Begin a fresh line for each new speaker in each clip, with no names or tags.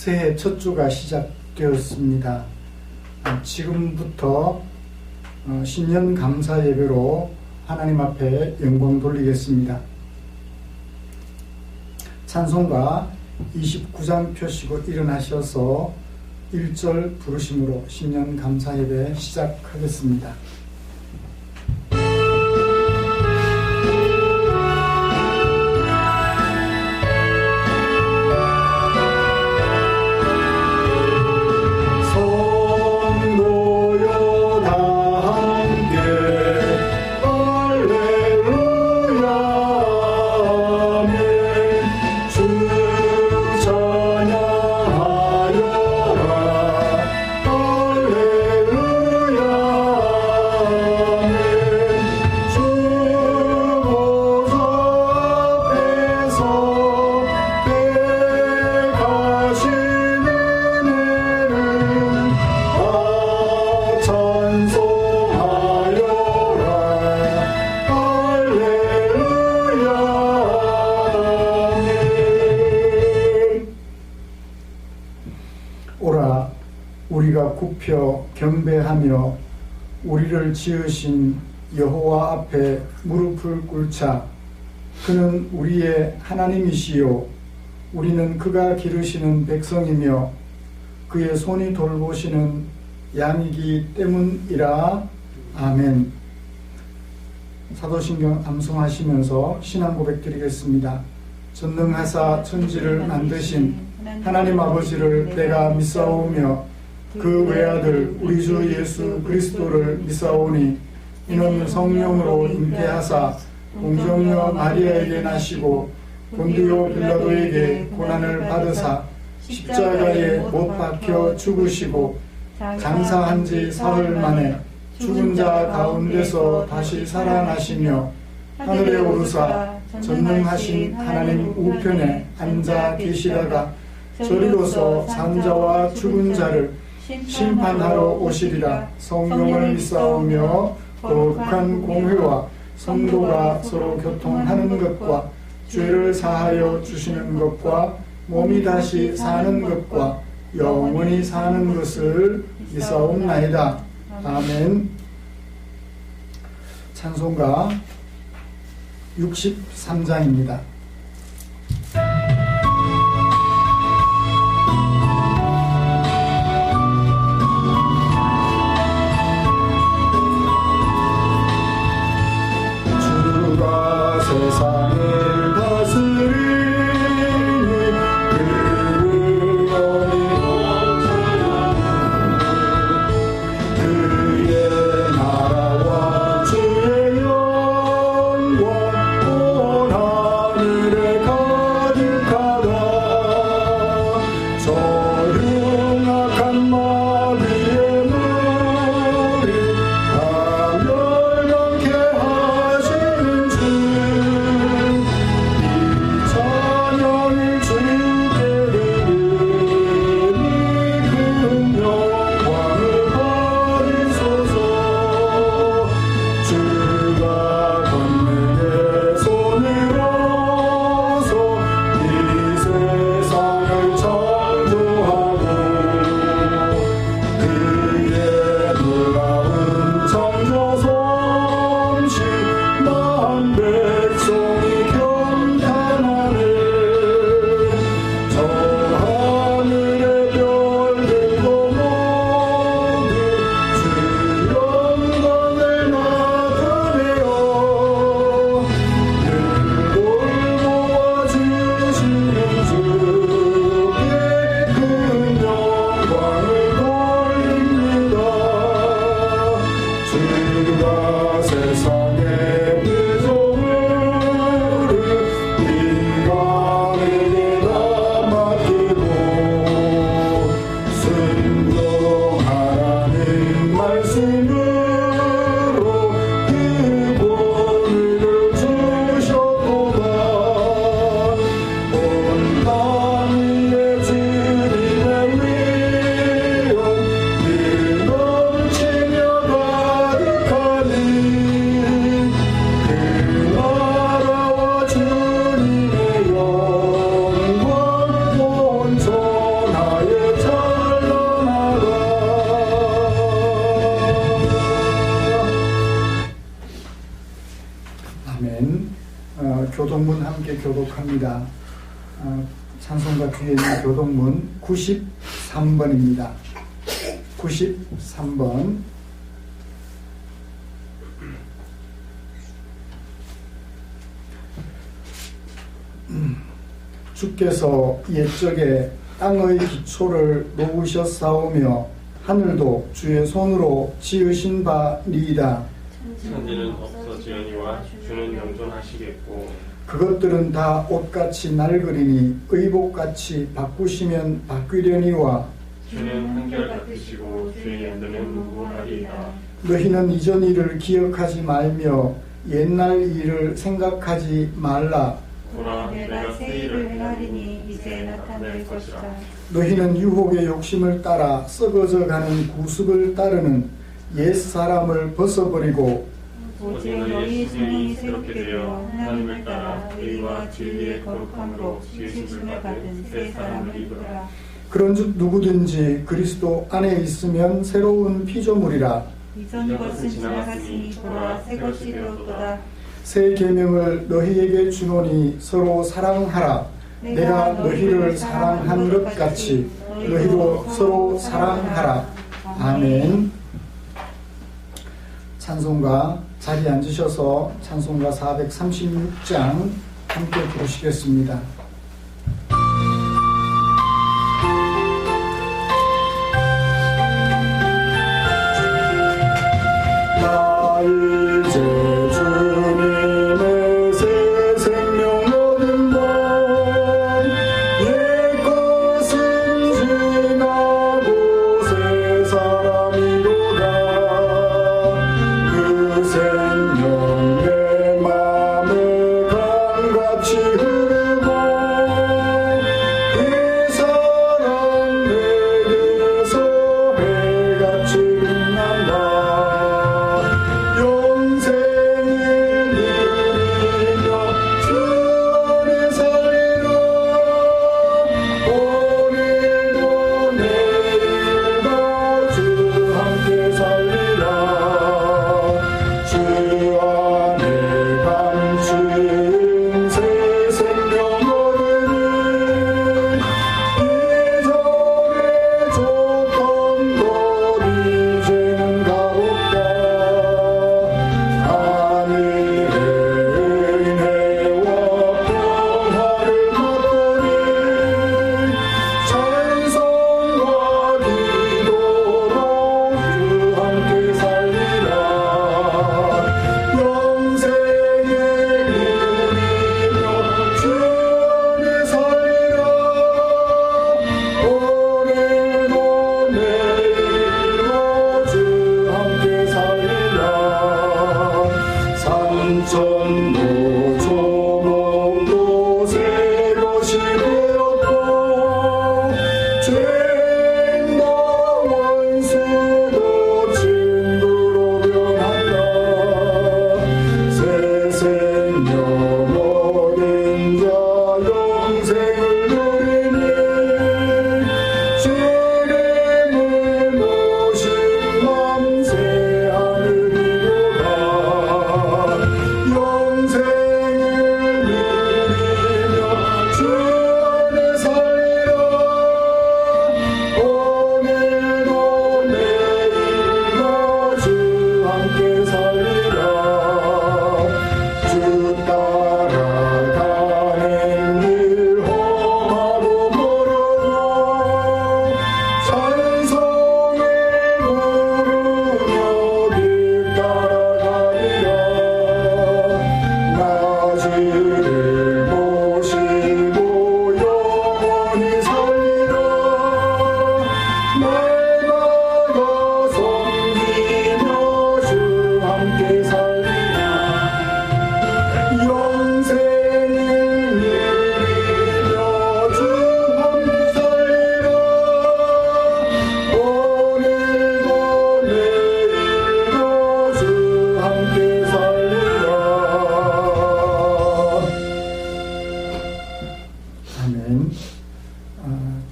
새해 첫 주가 시작되었습니다. 지금부터 신년 감사 예배로 하나님 앞에 영광 돌리겠습니다. 찬송가 29장 펴시고 일어나셔서 1절 부르심으로 신년 감사 예배 시작하겠습니다. 오라 우리가 굽혀 경배하며 우리를 지으신 여호와 앞에 무릎을 꿇자. 그는 우리의 하나님이시요 우리는 그가 기르시는 백성이며 그의 손이 돌보시는 양이기 때문이라. 아멘. 사도신경 암송하시면서 신앙 고백 드리겠습니다. 전능하사 천지를 만드신 하나님 아버지를 내가 믿사오며 그 외아들 우리 주 예수 그리스도를 믿사오니 이는 성령으로 잉태하사 동정녀 마리아에게 나시고 본디오 빌라도에게 고난을 받으사 십자가에 못 박혀 죽으시고 장사한 지 사흘 만에 죽은 자 가운데서 다시 살아나시며 하늘에 오르사 전능하신 하나님 우편에 앉아 계시다가 저리로서 산자와 죽은 자를 심판하러 오시리라. 성령을 믿사오며 거룩한 공회와 성도가 서로 교통하는 것과 죄를 사하여 주시는 것과 몸이 다시 사는 것과 영원히 사는 것을 믿사옵나이다. 아멘. 찬송가 63장입니다. 세상을 다스리니 그의 나라와 주의 영광 온 하늘 아멘. 교독문 함께 교독합니다. 찬송가 뒤에 있는 교독문 93번입니다. 93번. 주께서 옛적에 땅의 기초를 놓으셨사오며 하늘도 주의 손으로 지으신 바니이다.
천지는 없어지으니와 주는 영존하시겠고
그것들은 다 옷같이 낡으리니 의복같이 바꾸시면 바뀌려니와
주는 한결같으시고 주의 연대는 무궁하리이다.
너희는 이전 일을 기억하지 말며 옛날 일을 생각하지 말라.
보라 내가 새 일을 행하리니 이제 나타낼 것이라.
너희는 유혹의 욕심을 따라 썩어져 가는 구습을 따르는 옛사람을 벗어버리고
오직 너희의 심령이 새롭게 되어 하나님을 따라 의와 진리의 거룩함으로 지으심을 받은 새 사람을 입으라.
그런즉 누구든지 그리스도 안에 있으면 새로운 피조물이라.
이전 것은 지나갔으니 보라 새 것이 되었도다.
새 계명을 너희에게 주노니 서로 사랑하라. 내가 너희를 사랑한 것 같이 너희도 서로 사랑하라. 아멘. 찬송가 자리에 앉으셔서 찬송가 436장 함께 부르시겠습니다.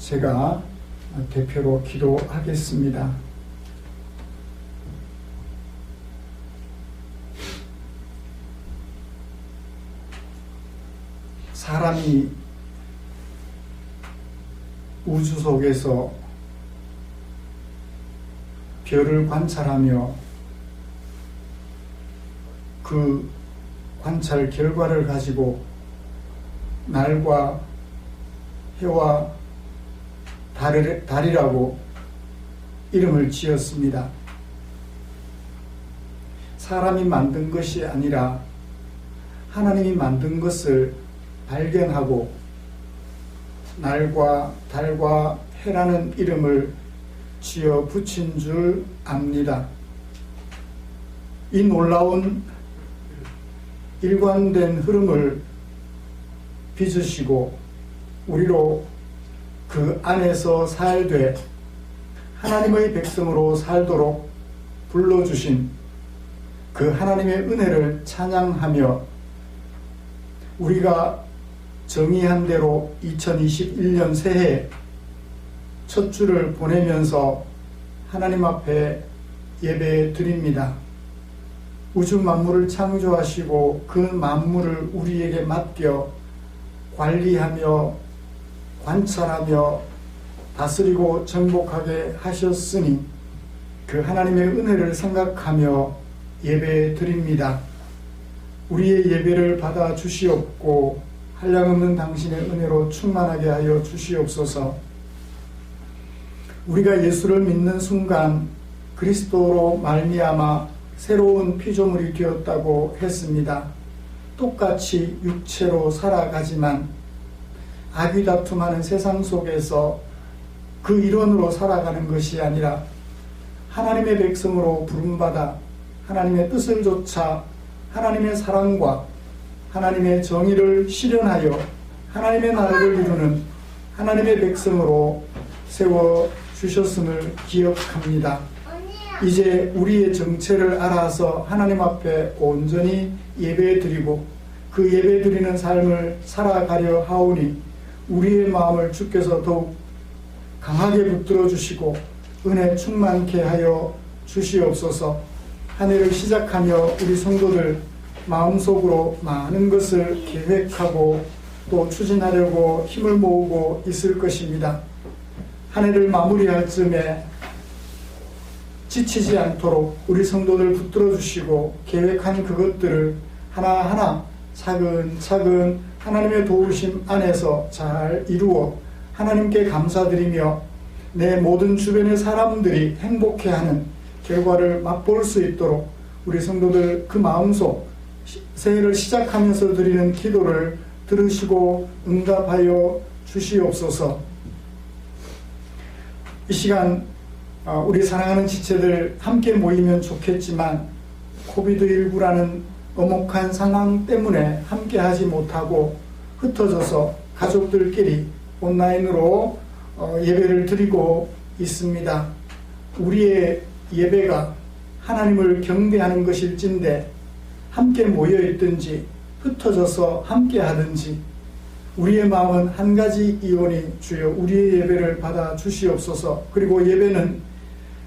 제가 대표로 기도하겠습니다. 사람이 우주 속에서 별을 관찰하며 그 관찰 결과를 가지고 날과 해와 달이라고 이름을 지었습니다. 사람이 만든 것이 아니라 하나님이 만든 것을 발견하고 날과 달과 해라는 이름을 지어 붙인 줄 압니다. 이 놀라운 일관된 흐름을 빚으시고 우리로 그 안에서 살되 하나님의 백성으로 살도록 불러주신 그 하나님의 은혜를 찬양하며 우리가 정의한 대로 2021년 새해 첫 주를 보내면서 하나님 앞에 예배 드립니다. 우주 만물을 창조하시고 그 만물을 우리에게 맡겨 관리하며 관찰하며 다스리고 정복하게 하셨으니 그 하나님의 은혜를 생각하며 예배 드립니다. 우리의 예배를 받아 주시옵고 한량없는 당신의 은혜로 충만하게 하여 주시옵소서. 우리가 예수를 믿는 순간 그리스도로 말미암아 새로운 피조물이 되었다고 했습니다. 똑같이 육체로 살아가지만 아귀다툼하는 세상 속에서 그 일원으로 살아가는 것이 아니라 하나님의 백성으로 부름받아 하나님의 뜻을 좇아 하나님의 사랑과 하나님의 정의를 실현하여 하나님의 나라를 이루는 하나님의 백성으로 세워주셨음을 기억합니다. 이제 우리의 정체를 알아서 하나님 앞에 온전히 예배드리고 그 예배드리는 삶을 살아가려 하오니 우리의 마음을 주께서 더욱 강하게 붙들어 주시고 은혜 충만케 하여 주시옵소서. 한 해를 시작하며 우리 성도들 마음속으로 많은 것을 계획하고 또 추진하려고 힘을 모으고 있을 것입니다. 한 해를 마무리할 즈음에 지치지 않도록 우리 성도들 붙들어 주시고 계획한 그것들을 하나하나 차근차근 하나님의 도우심 안에서 잘 이루어 하나님께 감사드리며 내 모든 주변의 사람들이 행복해하는 결과를 맛볼 수 있도록 우리 성도들 그 마음속 새해를 시작하면서 드리는 기도를 들으시고 응답하여 주시옵소서. 이 시간 우리 사랑하는 지체들 함께 모이면 좋겠지만 코비드19라는 엄혹한 상황 때문에 함께 하지 못하고 흩어져서 가족들끼리 온라인으로 예배를 드리고 있습니다. 우리의 예배가 하나님을 경배하는 것일진데 함께 모여있든지 흩어져서 함께 하든지 우리의 마음은 한 가지 이오니 주여 우리의 예배를 받아 주시옵소서. 그리고 예배는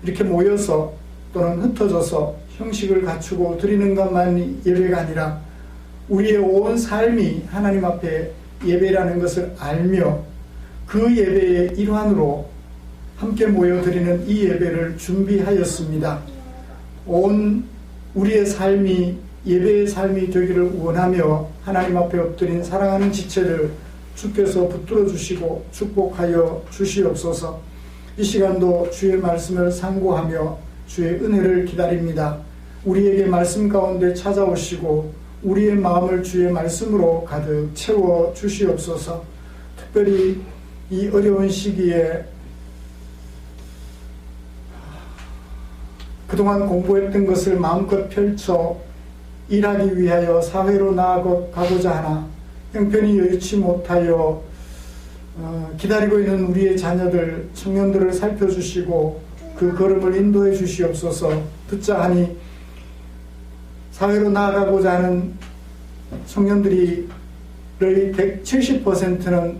이렇게 모여서 또는 흩어져서 형식을 갖추고 드리는 것만이 예배가 아니라 우리의 온 삶이 하나님 앞에 예배라는 것을 알며 그 예배의 일환으로 함께 모여 드리는 이 예배를 준비하였습니다. 온 우리의 삶이 예배의 삶이 되기를 원하며 하나님 앞에 엎드린 사랑하는 지체를 주께서 붙들어 주시고 축복하여 주시옵소서. 이 시간도 주의 말씀을 상고하며 주의 은혜를 기다립니다. 우리에게 말씀 가운데 찾아오시고 우리의 마음을 주의 말씀으로 가득 채워 주시옵소서. 특별히 이 어려운 시기에 그동안 공부했던 것을 마음껏 펼쳐 일하기 위하여 사회로 나아가고자 하나 형편이 여의치 못하여 기다리고 있는 우리의 자녀들, 청년들을 살펴주시고 그 걸음을 인도해 주시옵소서. 듣자 하니 사회로 나아가고자 하는 청년들이 70%는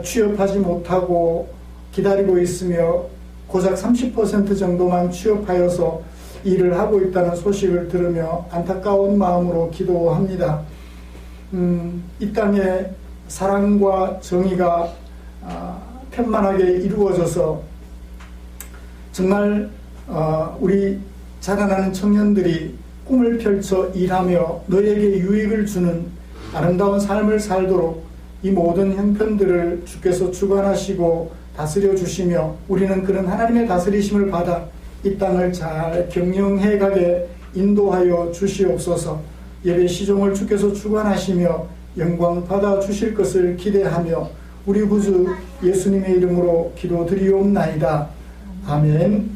취업하지 못하고 기다리고 있으며 고작 30% 정도만 취업하여서 일을 하고 있다는 소식을 들으며 안타까운 마음으로 기도합니다. 이 땅에 사랑과 정의가 편만하게 이루어져서 정말 우리 자라나는 청년들이 꿈을 펼쳐 일하며 너에게 유익을 주는 아름다운 삶을 살도록 이 모든 형편들을 주께서 주관하시고 다스려 주시며 우리는 그런 하나님의 다스리심을 받아 이 땅을 잘 경영해 가게 인도하여 주시옵소서. 예배 시종을 주께서 주관하시며 영광 받아 주실 것을 기대하며 우리 구주 예수님의 이름으로 기도드리옵나이다. 아멘.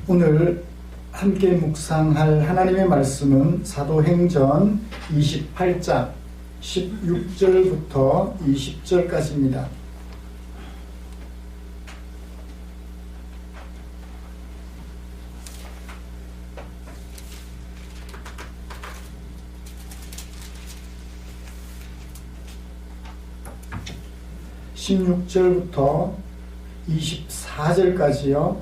오늘 함께 묵상할 하나님의 말씀은 사도행전 28장 16절부터 20절까지입니다. (16절부터) (24절까지요)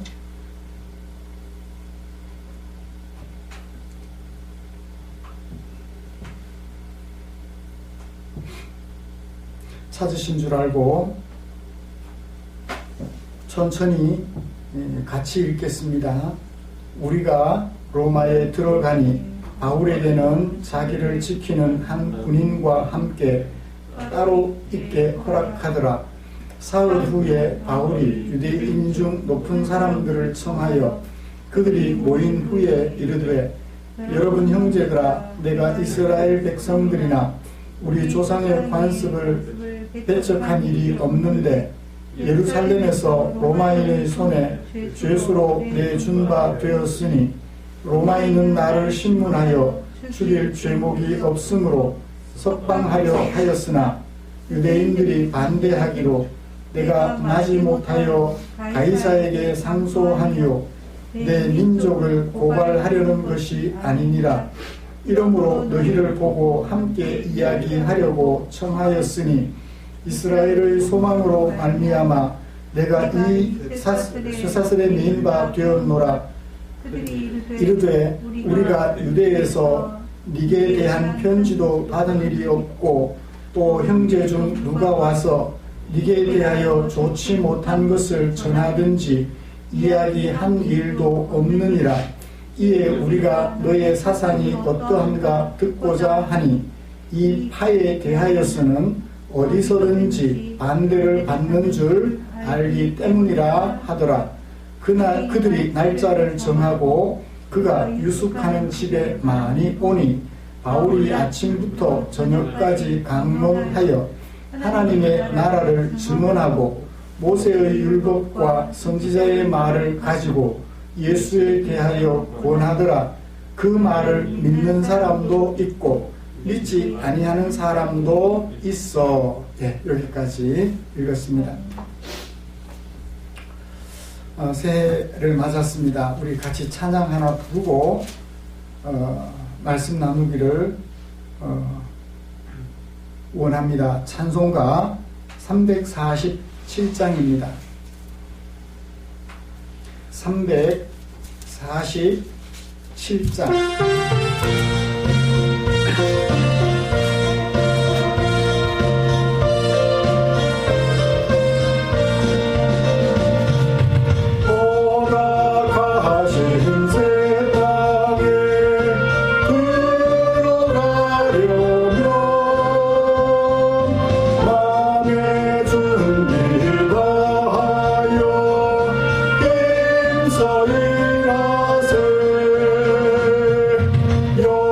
찾으신 줄 알고 천천히 같이 읽겠습니다. 우리가 로마에 들어가니 바울에게는 자기를 지키는 한 군인과 함께 따로 있게 허락하더라. 사흘 후에 바울이 유대인 중 높은 사람들을 청하여 그들이 모인 후에 이르되 여러분 형제들아, 내가 이스라엘 백성들이나 우리 조상의 관습을 배척한 일이 없는데 예루살렘에서 로마인의 손에 죄수로 내준 바 되었으니 로마인은 나를 신문하여 죽일 죄목이 없으므로 석방하려 하였으나 유대인들이 반대하기로 내가 나지 못하여 가이사에게 상소하니요 내 민족을 고발하려는 것이 아니니라. 이러므로 너희를 보고 함께 이야기하려고 청하였으니 이스라엘의 소망으로 말미암아 내가 이 쇠사슬에 매인 바 되었노라. 이르되 우리가 유대에서 네게 대한 편지도 받은 일이 없고 또 형제 중 누가 와서 네게 대하여 좋지 못한 것을 전하든지 이야기한 일도 없느니라. 이에 우리가 너의 사상이 어떠한가 듣고자 하니 이 파에 대하여서는 어디서든지 반대를 받는 줄 알기 때문이라 하더라. 그날 그들이 날짜를 정하고 그가 유숙하는 집에 많이 오니 바울이 아침부터 저녁까지 강론하여 하나님의 나라를 증언하고 모세의 율법과 선지자의 말을 가지고 예수에 대하여 권하더라. 그 말을 믿는 사람도 있고 믿지 아니하는 사람도 있어. 여기까지 읽었습니다. 새해를 맞았습니다. 우리 같이 찬양 하나 부르고 말씀 나누기를 원합니다. 찬송가 347장입니다. 347장.
요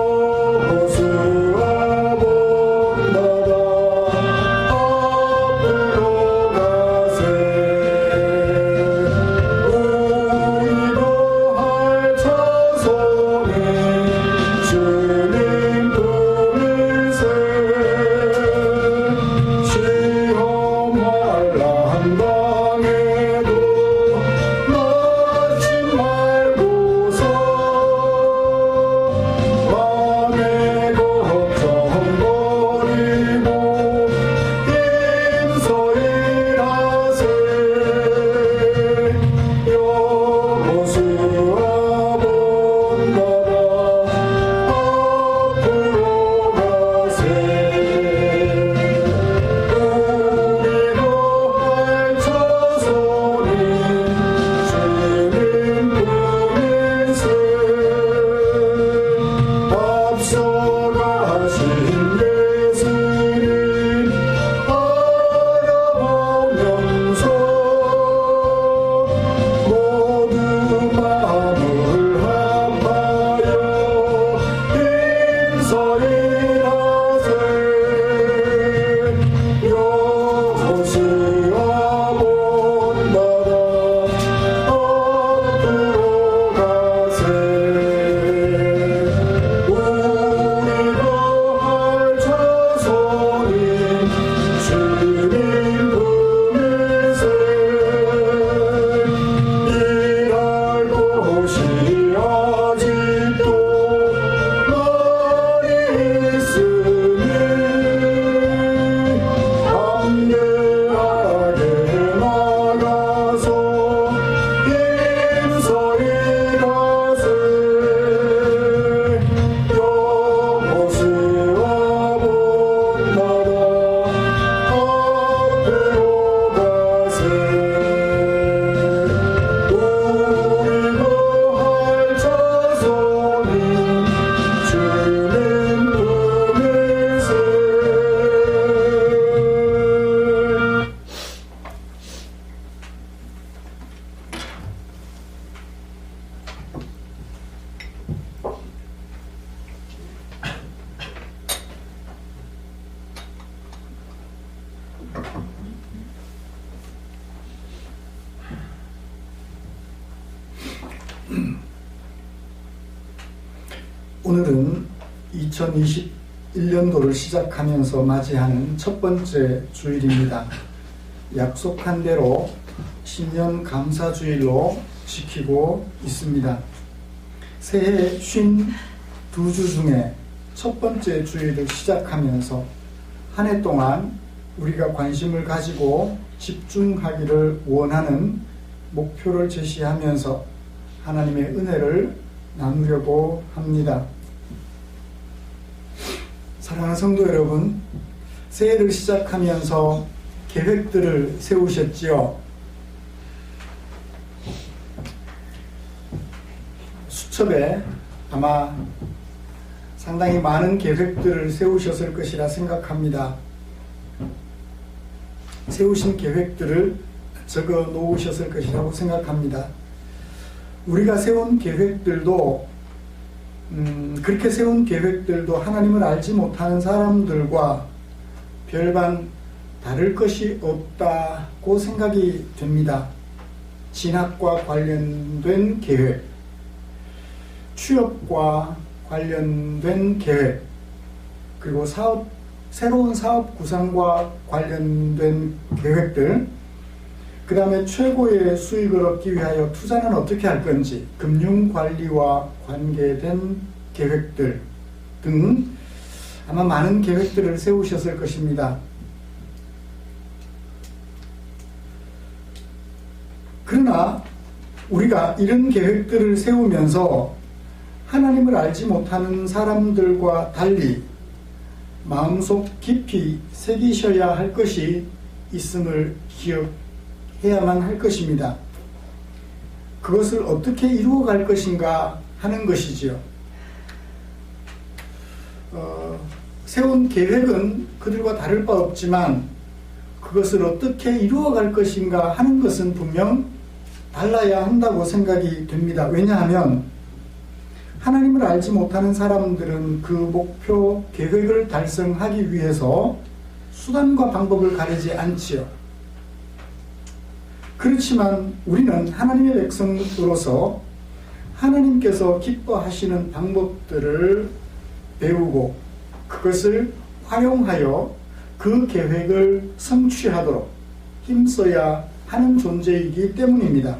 오늘은 2021년도를 시작하면서 맞이하는 첫 번째 주일입니다. 약속한 대로 신년 감사주일로 지키고 있습니다. 새해 52주 중에 첫 번째 주일을 시작하면서 한 해 동안 우리가 관심을 가지고 집중하기를 원하는 목표를 제시하면서 하나님의 은혜를 나누려고 합니다. 사랑하는 성도 여러분, 새해를 시작하면서 계획들을 세우셨지요? 수첩에 아마 상당히 많은 계획들을 세우셨을 것이라 생각합니다. 세우신 계획들을 적어 놓으셨을 것이라고 생각합니다. 우리가 세운 계획들도 그렇게 세운 계획들도 하나님을 알지 못하는 사람들과 별반 다를 것이 없다고 생각이 됩니다. 진학과 관련된 계획, 취업과 관련된 계획, 그리고 새로운 사업 구상과 관련된 계획들, 그 다음에 최고의 수익을 얻기 위하여 투자는 어떻게 할 건지, 금융관리와 관계된 계획들 등 아마 많은 계획들을 세우셨을 것입니다. 그러나 우리가 이런 계획들을 세우면서 하나님을 알지 못하는 사람들과 달리 마음속 깊이 새기셔야 할 것이 있음을 기억해야만 할 것입니다. 그것을 어떻게 이루어갈 것인가 하는 것이지요. 세운 계획은 그들과 다를 바 없지만 그것을 어떻게 이루어갈 것인가 하는 것은 분명 달라야 한다고 생각이 됩니다. 왜냐하면 하나님을 알지 못하는 사람들은 그 목표, 계획을 달성하기 위해서 수단과 방법을 가리지 않지요. 그렇지만 우리는 하나님의 백성으로서 하나님께서 기뻐하시는 방법들을 배우고 그것을 활용하여 그 계획을 성취하도록 힘써야 하는 존재이기 때문입니다.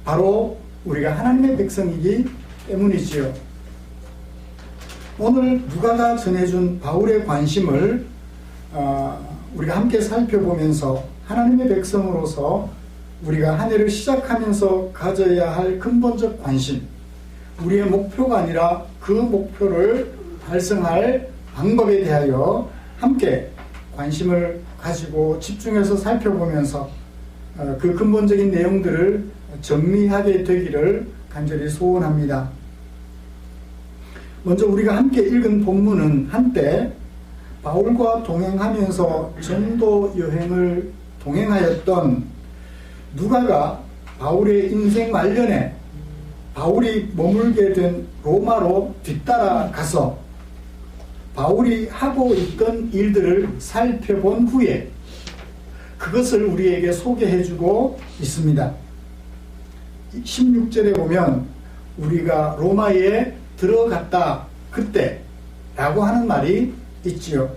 바로 우리가 하나님의 백성이기 때문이지요. 오늘 누가가 전해준 바울의 관심을 우리가 함께 살펴보면서 하나님의 백성으로서 우리가 한 해를 시작하면서 가져야 할 근본적 관심, 우리의 목표가 아니라 그 목표를 달성할 방법에 대하여 함께 관심을 가지고 집중해서 살펴보면서 그 근본적인 내용들을 정리하게 되기를 간절히 소원합니다. 먼저 우리가 함께 읽은 본문은 한때 바울과 동행하면서 전도 여행을 동행하였던 누가가 바울의 인생 말년에 바울이 머물게 된 로마로 뒤따라가서 바울이 하고 있던 일들을 살펴본 후에 그것을 우리에게 소개해주고 있습니다. 16절에 보면 우리가 로마에 들어갔다 그때 라고 하는 말이 있지요.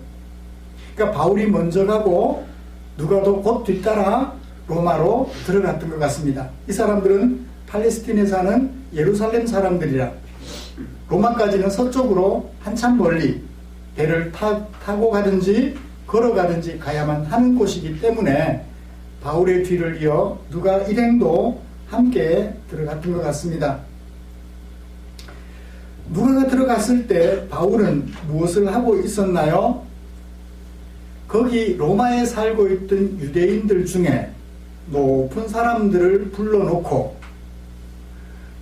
그러니까 바울이 먼저 가고 누가도 곧 뒤따라 로마로 들어갔던 것 같습니다. 이 사람들은 팔레스틴에 사는 예루살렘 사람들이라 로마까지는 서쪽으로 한참 멀리 배를 타고 가든지 걸어가든지 가야만 하는 곳이기 때문에 바울의 뒤를 이어 누가 일행도 함께 들어갔던 것 같습니다. 누가가 들어갔을 때 바울은 무엇을 하고 있었나요? 거기 로마에 살고 있던 유대인들 중에 높은 사람들을 불러놓고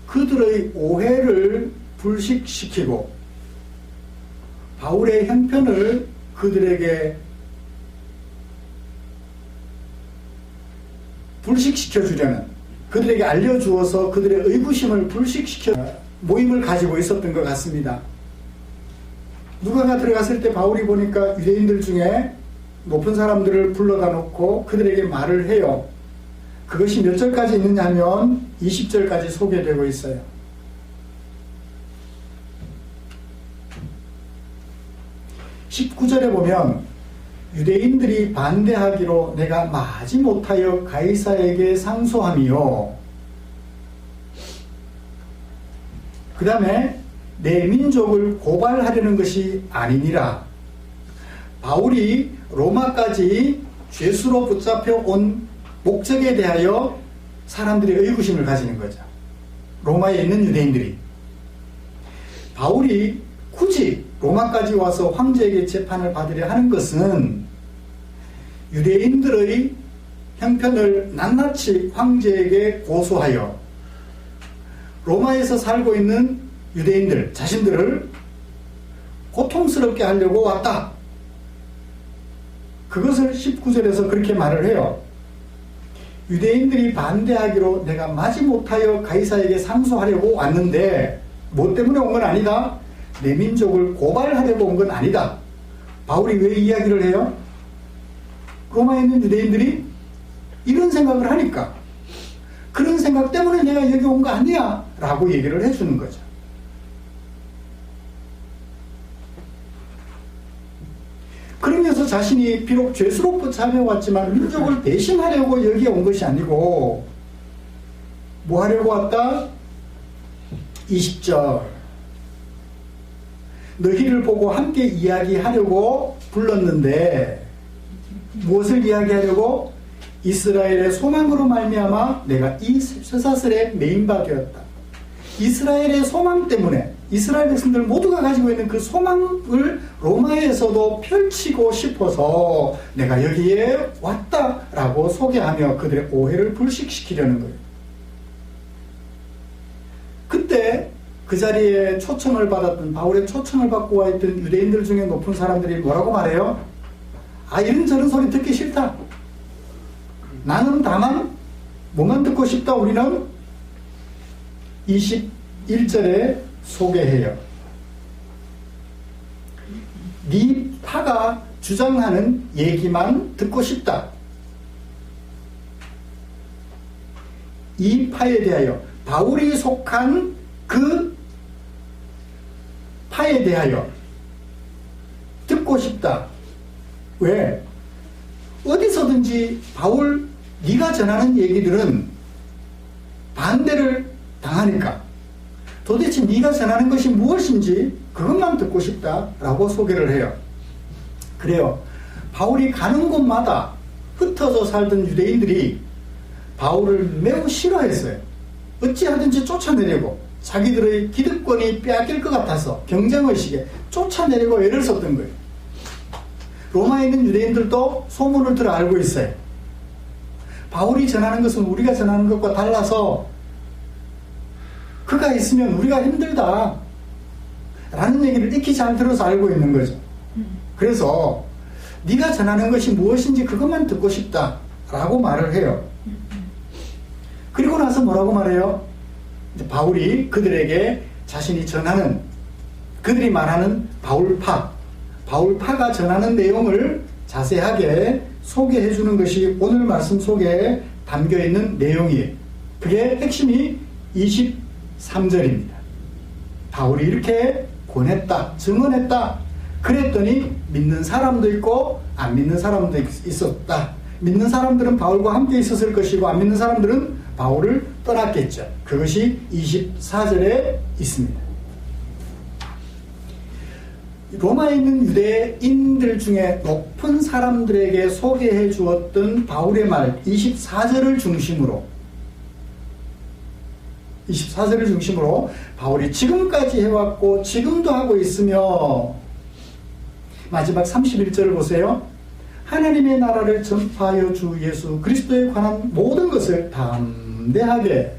그들의 오해를 불식시키고 바울의 형편을 그들에게 불식시켜 주려는, 그들에게 알려주어서 그들의 의구심을 불식시켜 모임을 가지고 있었던 것 같습니다. 누가가 들어갔을 때 바울이 보니까 유대인들 중에 높은 사람들을 불러다 놓고 그들에게 말을 해요. 그것이 몇 절까지 있느냐 하면 20절까지 소개되고 있어요. (19절에) 보면 유대인들이 반대하기로 내가 마지못하여 가이사에게 상소하며, 그 다음에 내 민족을 고발하려는 것이 아니니라. 바울이 로마까지 죄수로 붙잡혀 온 목적에 대하여 사람들이 의구심을 가지는 거죠. 로마에 있는 유대인들이. 바울이 굳이 로마까지 와서 황제에게 재판을 받으려 하는 것은 유대인들의 형편을 낱낱이 황제에게 고소하여 로마에서 살고 있는 유대인들 자신들을 고통스럽게 하려고 왔다. 그것을 19절에서 그렇게 말을 해요. 유대인들이 반대하기로 내가 마지못하여 가이사에게 상소하려고 왔는데 뭐 때문에 온 건 아니다. 내 민족을 고발하려고 온 건 아니다. 바울이 왜 이야기를 해요? 로마에 있는 유대인들이 이런 생각을 하니까, 그런 생각 때문에 내가 여기 온 거 아니야 라고 얘기를 해주는 거죠. 그러면서 자신이 비록 죄수로 붙잡혀왔지만 민족을 대신하려고 여기에 온 것이 아니고 뭐 하려고 왔다? 20절 너희를 보고 함께 이야기하려고 불렀는데 무엇을 이야기하려고? 이스라엘의 소망으로 말미암아 내가 이 쇠사슬에 매인 바 되었다. 이스라엘의 소망 때문에 이스라엘 백성들 모두가 가지고 있는 그 소망을 로마에서도 펼치고 싶어서 내가 여기에 왔다라고 소개하며 그들의 오해를 불식시키려는 거예요. 그때 그 자리에 초청을 받았던, 바울의 초청을 받고 와 있던 유대인들 중에 높은 사람들이 뭐라고 말해요? 아, 이런저런 소리 듣기 싫다. 나는 다만 뭐만 듣고 싶다. 우리는 21절에 소개해요. 네 파가 주장하는 얘기만 듣고 싶다. 이 파에 대하여, 바울이 속한 그 파에 대하여 듣고 싶다. 왜? 어디서든지 바울 네가 전하는 얘기들은 반대를 당하니까 도대체 네가 전하는 것이 무엇인지 그것만 듣고 싶다라고 소개를 해요. 그래요. 바울이 가는 곳마다 흩어져 살던 유대인들이 바울을 매우 싫어했어요. 어찌하든지 쫓아내려고, 자기들의 기득권이 빼앗길 것 같아서 경쟁의식에 쫓아내려고 애를 썼던 거예요. 로마에 있는 유대인들도 소문을 들어 알고 있어요. 바울이 전하는 것은 우리가 전하는 것과 달라서 그가 있으면 우리가 힘들다 라는 얘기를 익히 잘 들어서 알고 있는 거죠. 그래서 네가 전하는 것이 무엇인지 그것만 듣고 싶다 라고 말을 해요. 그리고 나서 뭐라고 말해요? 이제 바울이 그들에게 자신이 전하는, 그들이 말하는 바울파가 전하는 내용을 자세하게 소개해 주는 것이 오늘 말씀 속에 담겨 있는 내용이에요. 그게 핵심이 23절입니다. 바울이 이렇게 권했다, 증언했다. 그랬더니 믿는 사람도 있고 안 믿는 사람도 있었다. 믿는 사람들은 바울과 함께 있었을 것이고 안 믿는 사람들은 바울을 떠났겠죠. 그것이 24절에 있습니다. 로마에 있는 유대인들 중에 높은 사람들에게 소개해 주었던 바울의 말 24절을 중심으로 바울이 지금까지 해왔고 지금도 하고 있으며, 마지막 31절을 보세요. 하나님의 나라를 전파하여 주 예수 그리스도에 관한 모든 것을 담대하게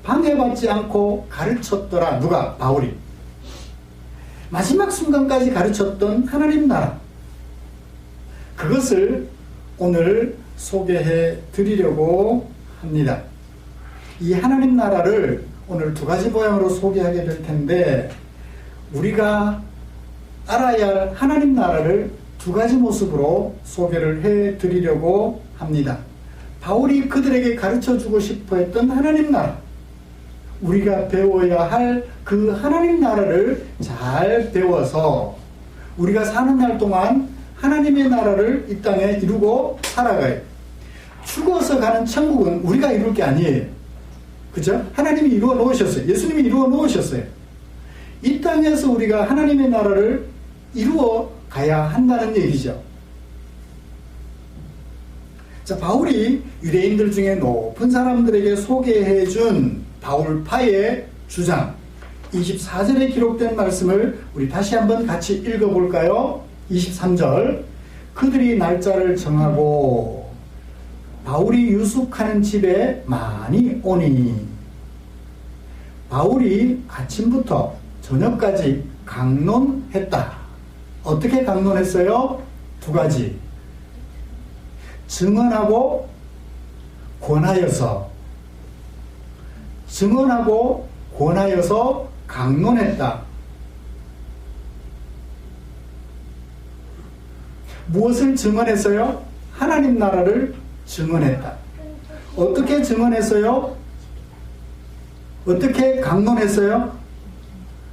방해받지 않고 가르쳤더라. 누가? 바울이. 마지막 순간까지 가르쳤던 하나님 나라, 그것을 오늘 소개해 드리려고 합니다. 이 하나님 나라를 오늘 두 가지 모양으로 소개하게 될 텐데, 우리가 알아야 할 하나님 나라를 두 가지 모습으로 소개를 해드리려고 합니다. 바울이 그들에게 가르쳐주고 싶어 했던 하나님 나라, 우리가 배워야 할 그 하나님 나라를 잘 배워서 우리가 사는 날 동안 하나님의 나라를 이 땅에 이루고 살아가요. 죽어서 가는 천국은 우리가 이룰 게 아니에요. 그죠? 하나님이 이루어 놓으셨어요. 예수님이 이루어 놓으셨어요. 이 땅에서 우리가 하나님의 나라를 이루어 가야 한다는 얘기죠. 자, 바울이 유대인들 중에 높은 사람들에게 소개해 준 바울파의 주장, 24절에 기록된 말씀을 우리 다시 한번 같이 읽어볼까요? 23절. 그들이 날짜를 정하고 바울이 유숙하는 집에 많이 오니, 바울이 아침부터 저녁까지 강론했다. 어떻게 강론했어요? 두 가지. 증언하고 권하여서, 증언하고 권하여서 강론했다. 무엇을 증언했어요? 하나님 나라를 증언했다. 어떻게 증언했어요? 어떻게 강론했어요?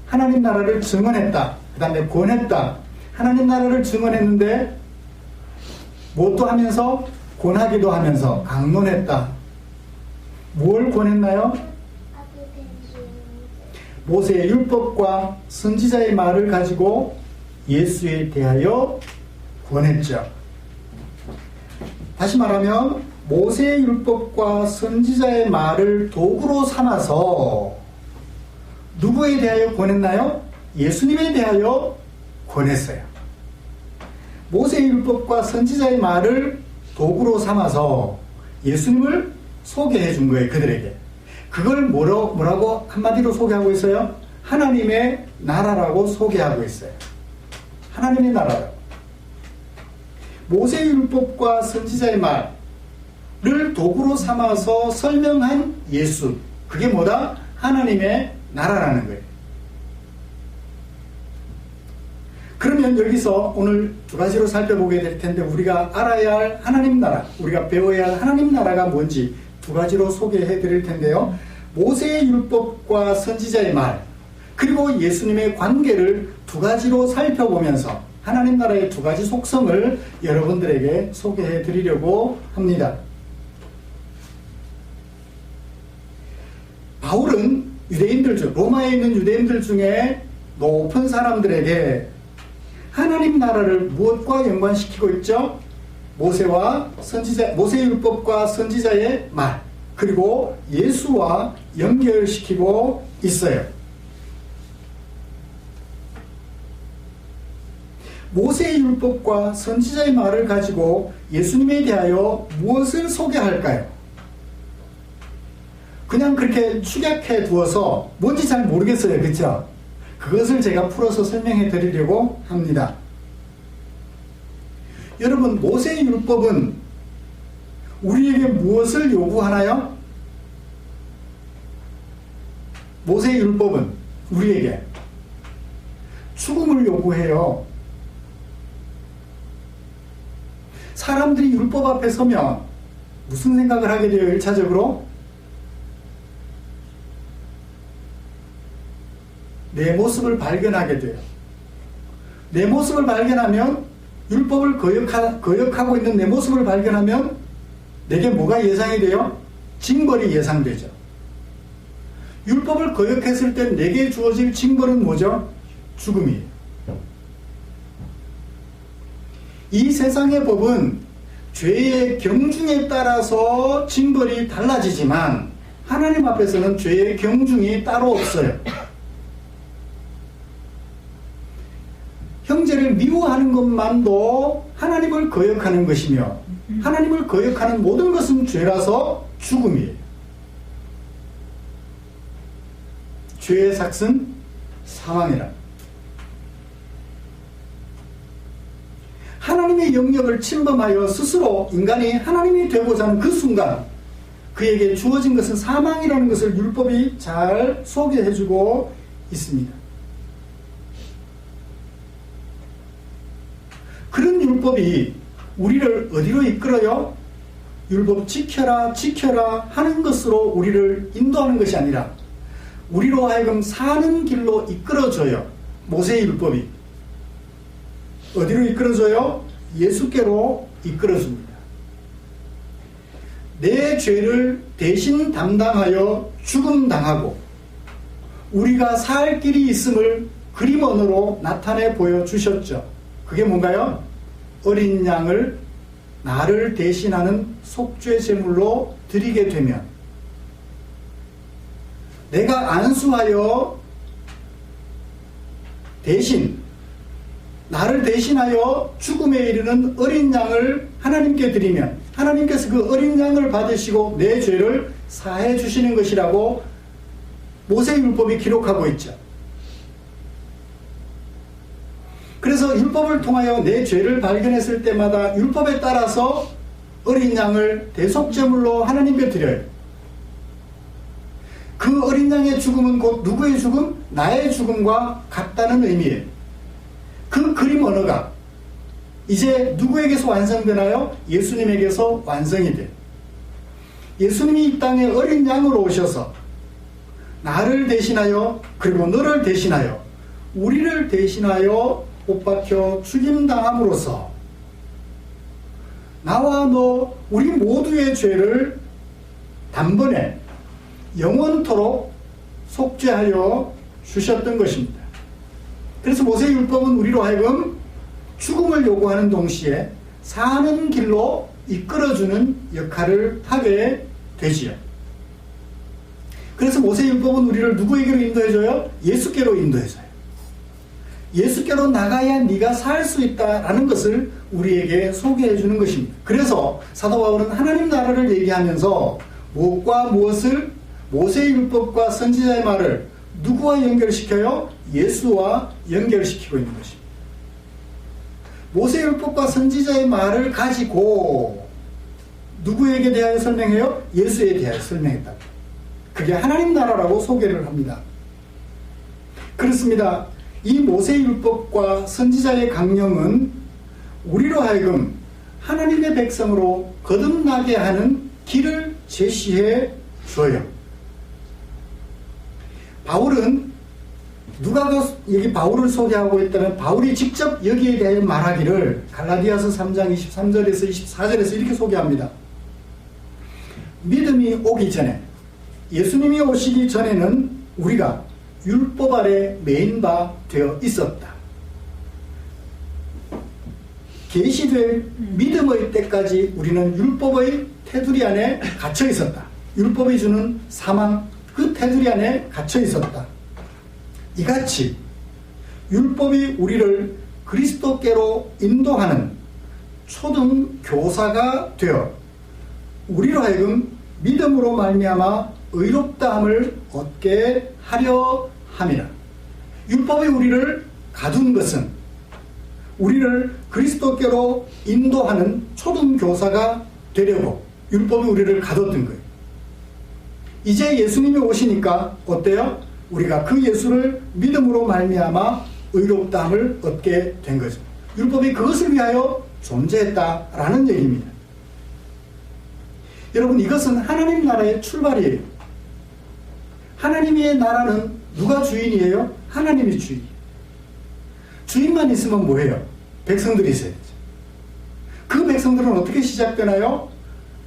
하나님 나라를 증언했다. 그 다음에 권했다. 하나님 나라를 증언했는데 뭣도 하면서? 권하기도 하면서 강론했다. 뭘 권했나요? 모세의 율법과 선지자의 말을 가지고 예수에 대하여 권했죠. 다시 말하면 모세의 율법과 선지자의 말을 도구로 삼아서 누구에 대하여 권했나요? 예수님에 대하여 권했어요. 모세의 율법과 선지자의 말을 도구로 삼아서 예수님을 소개해 준 거예요, 그들에게. 그걸 뭐라고 한마디로 소개하고 있어요? 하나님의 나라라고 소개하고 있어요. 하나님의 나라라고. 모세의 율법과 선지자의 말을 도구로 삼아서 설명한 예수. 그게 뭐다? 하나님의 나라라는 거예요. 그러면 여기서 오늘 두 가지로 살펴보게 될 텐데, 우리가 알아야 할 하나님 나라, 우리가 배워야 할 하나님 나라가 뭔지 두 가지로 소개해 드릴 텐데요. 모세의 율법과 선지자의 말, 그리고 예수님의 관계를 두 가지로 살펴보면서 하나님 나라의 두 가지 속성을 여러분들에게 소개해 드리려고 합니다. 바울은 유대인들 중, 로마에 있는 유대인들 중에 높은 사람들에게 하나님 나라를 무엇과 연관시키고 있죠? 모세의 율법과 선지자의 말, 그리고 예수와 연결시키고 있어요. 모세의 율법과 선지자의 말을 가지고 예수님에 대하여 무엇을 소개할까요? 그냥 그렇게 축약해 두어서 뭔지 잘 모르겠어요. 그렇죠? 그것을 제가 풀어서 설명해 드리려고 합니다. 여러분, 모세의 율법은 우리에게 무엇을 요구하나요? 모세의 율법은 우리에게 죽음을 요구해요. 사람들이 율법 앞에 서면 무슨 생각을 하게 돼요? 1차적으로 내 모습을 발견하게 돼요. 내 모습을 발견하면, 율법을 거역하고 있는 내 모습을 발견하면 내게 뭐가 예상이 돼요? 징벌이 예상되죠. 율법을 거역했을 때 내게 주어질 징벌은 뭐죠? 죽음이에요. 이 세상의 법은 죄의 경중에 따라서 징벌이 달라지지만 하나님 앞에서는 죄의 경중이 따로 없어요. 형제를 미워하는 것만도 하나님을 거역하는 것이며, 하나님을 거역하는 모든 것은 죄라서 죽음이에요. 죄의 삭은 사망이라. 하나님의 영역을 침범하여 스스로 인간이 하나님이 되고자 하는 그 순간 그에게 주어진 것은 사망이라는 것을 율법이 잘 소개해주고 있습니다. 그런 율법이 우리를 어디로 이끌어요? 율법 지켜라 지켜라 하는 것으로 우리를 인도하는 것이 아니라 우리로 하여금 사는 길로 이끌어줘요. 모세의 율법이 어디로 이끌어줘요? 예수께로 이끌어줍니다. 내 죄를 대신 담당하여 죽음당하고 우리가 살 길이 있음을 그림 언어로 나타내 보여주셨죠. 그게 뭔가요? 어린 양을 나를 대신하는 속죄 제물로 드리게 되면 내가 안수하여 대신 나를 대신하여 죽음에 이르는 어린 양을 하나님께 드리면 하나님께서 그 어린 양을 받으시고 내 죄를 사해 주시는 것이라고 모세율법이 기록하고 있죠. 그래서 율법을 통하여 내 죄를 발견했을 때마다 율법에 따라서 어린 양을 대속제물로 하나님께 드려요. 그 어린 양의 죽음은 곧 누구의 죽음? 나의 죽음과 같다는 의미예요. 그 그림 언어가 이제 누구에게서 완성되나요? 예수님에게서 완성이 돼요. 예수님이 이 땅에 어린 양으로 오셔서 나를 대신하여 그리고 너를 대신하여 우리를 대신하여 못 박혀 죽임당함으로써 나와 너 우리 모두의 죄를 단번에 영원토록 속죄하여 주셨던 것입니다. 그래서 모세율법은 우리로 하여금 죽음을 요구하는 동시에 사는 길로 이끌어주는 역할을 하게 되지요. 그래서 모세율법은 우리를 누구에게로 인도해줘요? 예수께로 인도해줘요. 예수께로 나가야 네가 살 수 있다라는 것을 우리에게 소개해 주는 것입니다. 그래서 사도 바울은 하나님 나라를 얘기하면서 무엇과 무엇을 모세율법과 선지자의 말을 누구와 연결시켜요? 예수와 연결시키고 있는 것입니다. 모세율법과 선지자의 말을 가지고 누구에게 대하여 설명해요? 예수에 대하여 설명했다. 그게 하나님 나라라고 소개를 합니다. 그렇습니다. 이 모세율법과 선지자의 강령은 우리로 하여금 하나님의 백성으로 거듭나게 하는 길을 제시해 줘요. 바울은 누가 여기 바울을 소개하고 있다면 바울이 직접 여기에 대해 말하기를 갈라디아서 3장 23절에서 24절에서 이렇게 소개합니다. 믿음이 오기 전에 예수님이 오시기 전에는 우리가 율법 아래 매인 바 되어 있었다. 계시될 믿음의 때까지 우리는 율법의 테두리 안에 갇혀 있었다. 율법이 주는 사망 그 테두리 안에 갇혀 있었다. 이같이 율법이 우리를 그리스도께로 인도하는 초등 교사가 되어 우리로 하여금 믿음으로 말미암아 의롭다함을 얻게 하려 함이라. 율법이 우리를 가둔 것은 우리를 그리스도께로 인도하는 초등 교사가 되려고 율법이 우리를 가뒀던 거예요. 이제 예수님이 오시니까 어때요? 우리가 그 예수를 믿음으로 말미암아 의롭다함을 얻게 된 거죠. 율법이 그것을 위하여 존재했다라는 얘기입니다. 여러분, 이것은 하나님 나라의 출발이에요. 하나님의 나라는 누가 주인이에요? 하나님이 주인. 주인만 있으면 뭐예요? 백성들이 있어야죠. 그 백성들은 어떻게 시작되나요?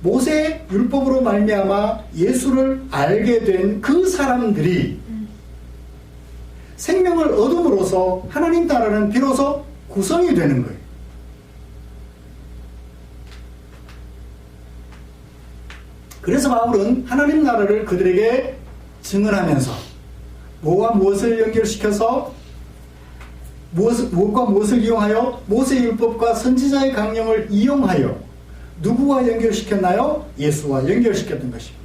모세 율법으로 말미암아 예수를 알게 된 그 사람들이 생명을 얻음으로써 하나님 나라는 비로소 구성이 되는 거예요. 그래서 바울은 하나님 나라를 그들에게 증언하면서 무엇과 무엇을 연결시켜서 무엇과 무엇을 이용하여 모세율법과 선지자의 강령을 이용하여 누구와 연결시켰나요? 예수와 연결시켰던 것입니다.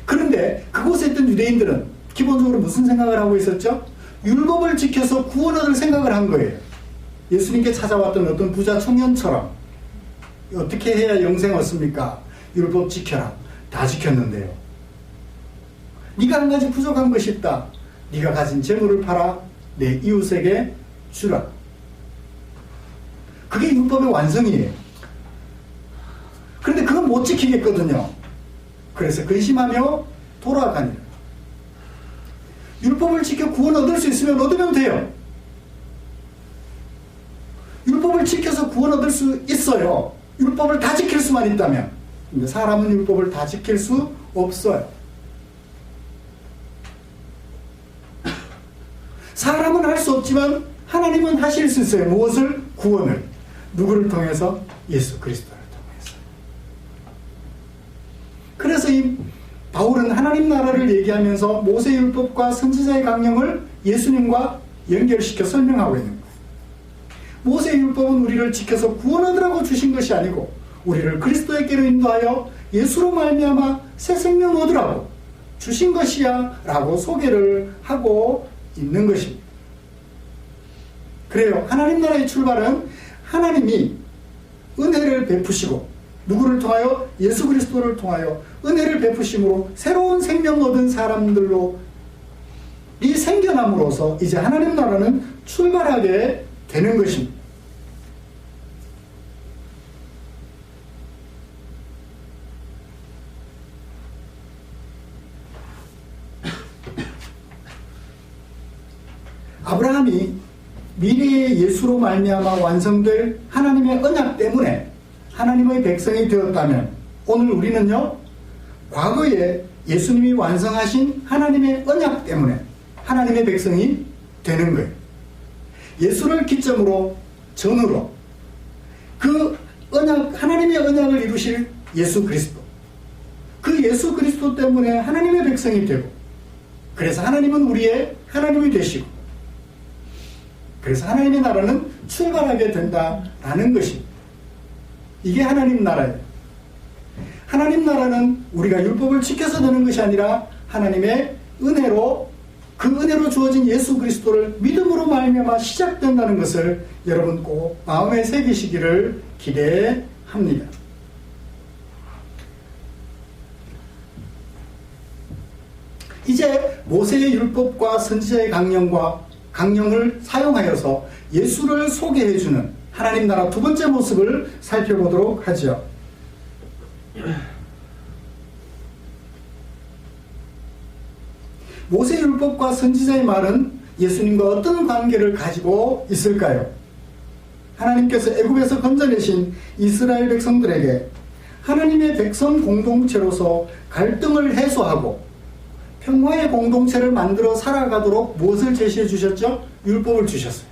그런데 그곳에 있던 유대인들은 기본적으로 무슨 생각을 하고 있었죠? 율법을 지켜서 구원 얻을 생각을 한 거예요. 예수님께 찾아왔던 어떤 부자 청년처럼 어떻게 해야 영생 얻습니까? 율법 지켜라. 다 지켰는데요. 네가 한 가지 부족한 것이 있다. 네가 가진 재물을 팔아 내 이웃에게 주라. 그게 율법의 완성이에요. 그런데 그건 못 지키겠거든요. 그래서 근심하며 돌아가니라. 율법을 지켜 구원 얻을 수 있으면 얻으면 돼요. 율법을 지켜서 구원 얻을 수 있어요. 율법을 다 지킬 수만 있다면. 근데 사람은 율법을 다 지킬 수 없어요. 사람은 할 수 없지만 하나님은 하실 수 있어요. 무엇을? 구원을. 누구를 통해서? 예수 그리스도를 통해서. 그래서 이 바울은 하나님 나라를 얘기하면서 모세율법과 선지자의 강령을 예수님과 연결시켜 설명하고 있는 거예요. 모세율법은 우리를 지켜서 구원 얻으라고 주신 것이 아니고 우리를 그리스도에게로 인도하여 예수로 말미암아 새 생명 얻으라고 주신 것이야 라고 소개를 하고 있는 것입니다. 그래요. 하나님 나라의 출발은 하나님이 은혜를 베푸시고 누구를 통하여? 예수 그리스도를 통하여 은혜를 베푸심으로 새로운 생명 얻은 사람들로 이 생겨남으로써 이제 하나님 나라는 출발하게 되는 것입니다. 아브라함이 미래의 예수로 말미암아 완성될 하나님의 언약 때문에 하나님의 백성이 되었다면 오늘 우리는요, 과거에 예수님이 완성하신 하나님의 언약 때문에 하나님의 백성이 되는 거예요. 예수를 기점으로 전으로 그 언약, 하나님의 언약을 이루실 예수 그리스도, 그 예수 그리스도 때문에 하나님의 백성이 되고, 그래서 하나님은 우리의 하나님이 되시고, 그래서 하나님의 나라는 출발하게 된다라는 것입니다. 이게 하나님 나라예요. 하나님 나라는 우리가 율법을 지켜서 되는 것이 아니라 하나님의 은혜로, 그 은혜로 주어진 예수 그리스도를 믿음으로 말미암아 시작된다는 것을 여러분 꼭 마음에 새기시기를 기대합니다. 이제 모세의 율법과 선지자의 강령을 사용하여서 예수를 소개해주는 하나님 나라 두 번째 모습을 살펴보도록 하죠. 모세 율법과 선지자의 말은 예수님과 어떤 관계를 가지고 있을까요? 하나님께서 애굽에서 건져내신 이스라엘 백성들에게 하나님의 백성 공동체로서 갈등을 해소하고 평화의 공동체를 만들어 살아가도록 무엇을 제시해 주셨죠? 율법을 주셨어요.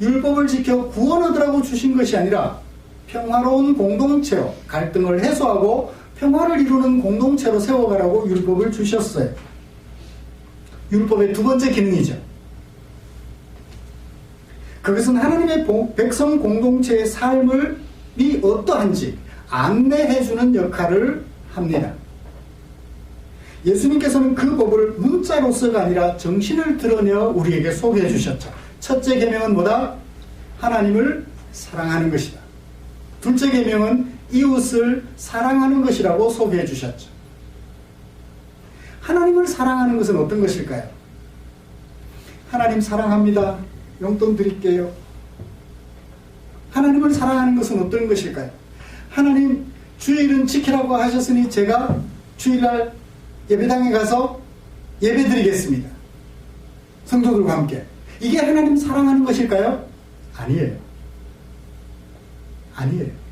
율법을 지켜 구원 얻으라고 주신 것이 아니라 평화로운 공동체로 갈등을 해소하고 평화를 이루는 공동체로 세워가라고 율법을 주셨어요. 율법의 두 번째 기능이죠. 그것은 하나님의 백성 공동체의 삶이 어떠한지 안내해주는 역할을 합니다. 예수님께서는 그 법을 문자로서가 아니라 정신을 드러내어 우리에게 소개해 주셨죠. 첫째 계명은 뭐다? 하나님을 사랑하는 것이다. 둘째 계명은 이웃을 사랑하는 것이라고 소개해 주셨죠. 하나님을 사랑하는 것은 어떤 것일까요? 하나님 사랑합니다. 용돈 드릴게요. 하나님을 사랑하는 것은 어떤 것일까요? 하나님 주일은 지키라고 하셨으니 제가 주일날 예배당에 가서 예배 드리겠습니다. 성도들과 함께. 이게 하나님 사랑하는 것일까요? 아니에요. 아니에요.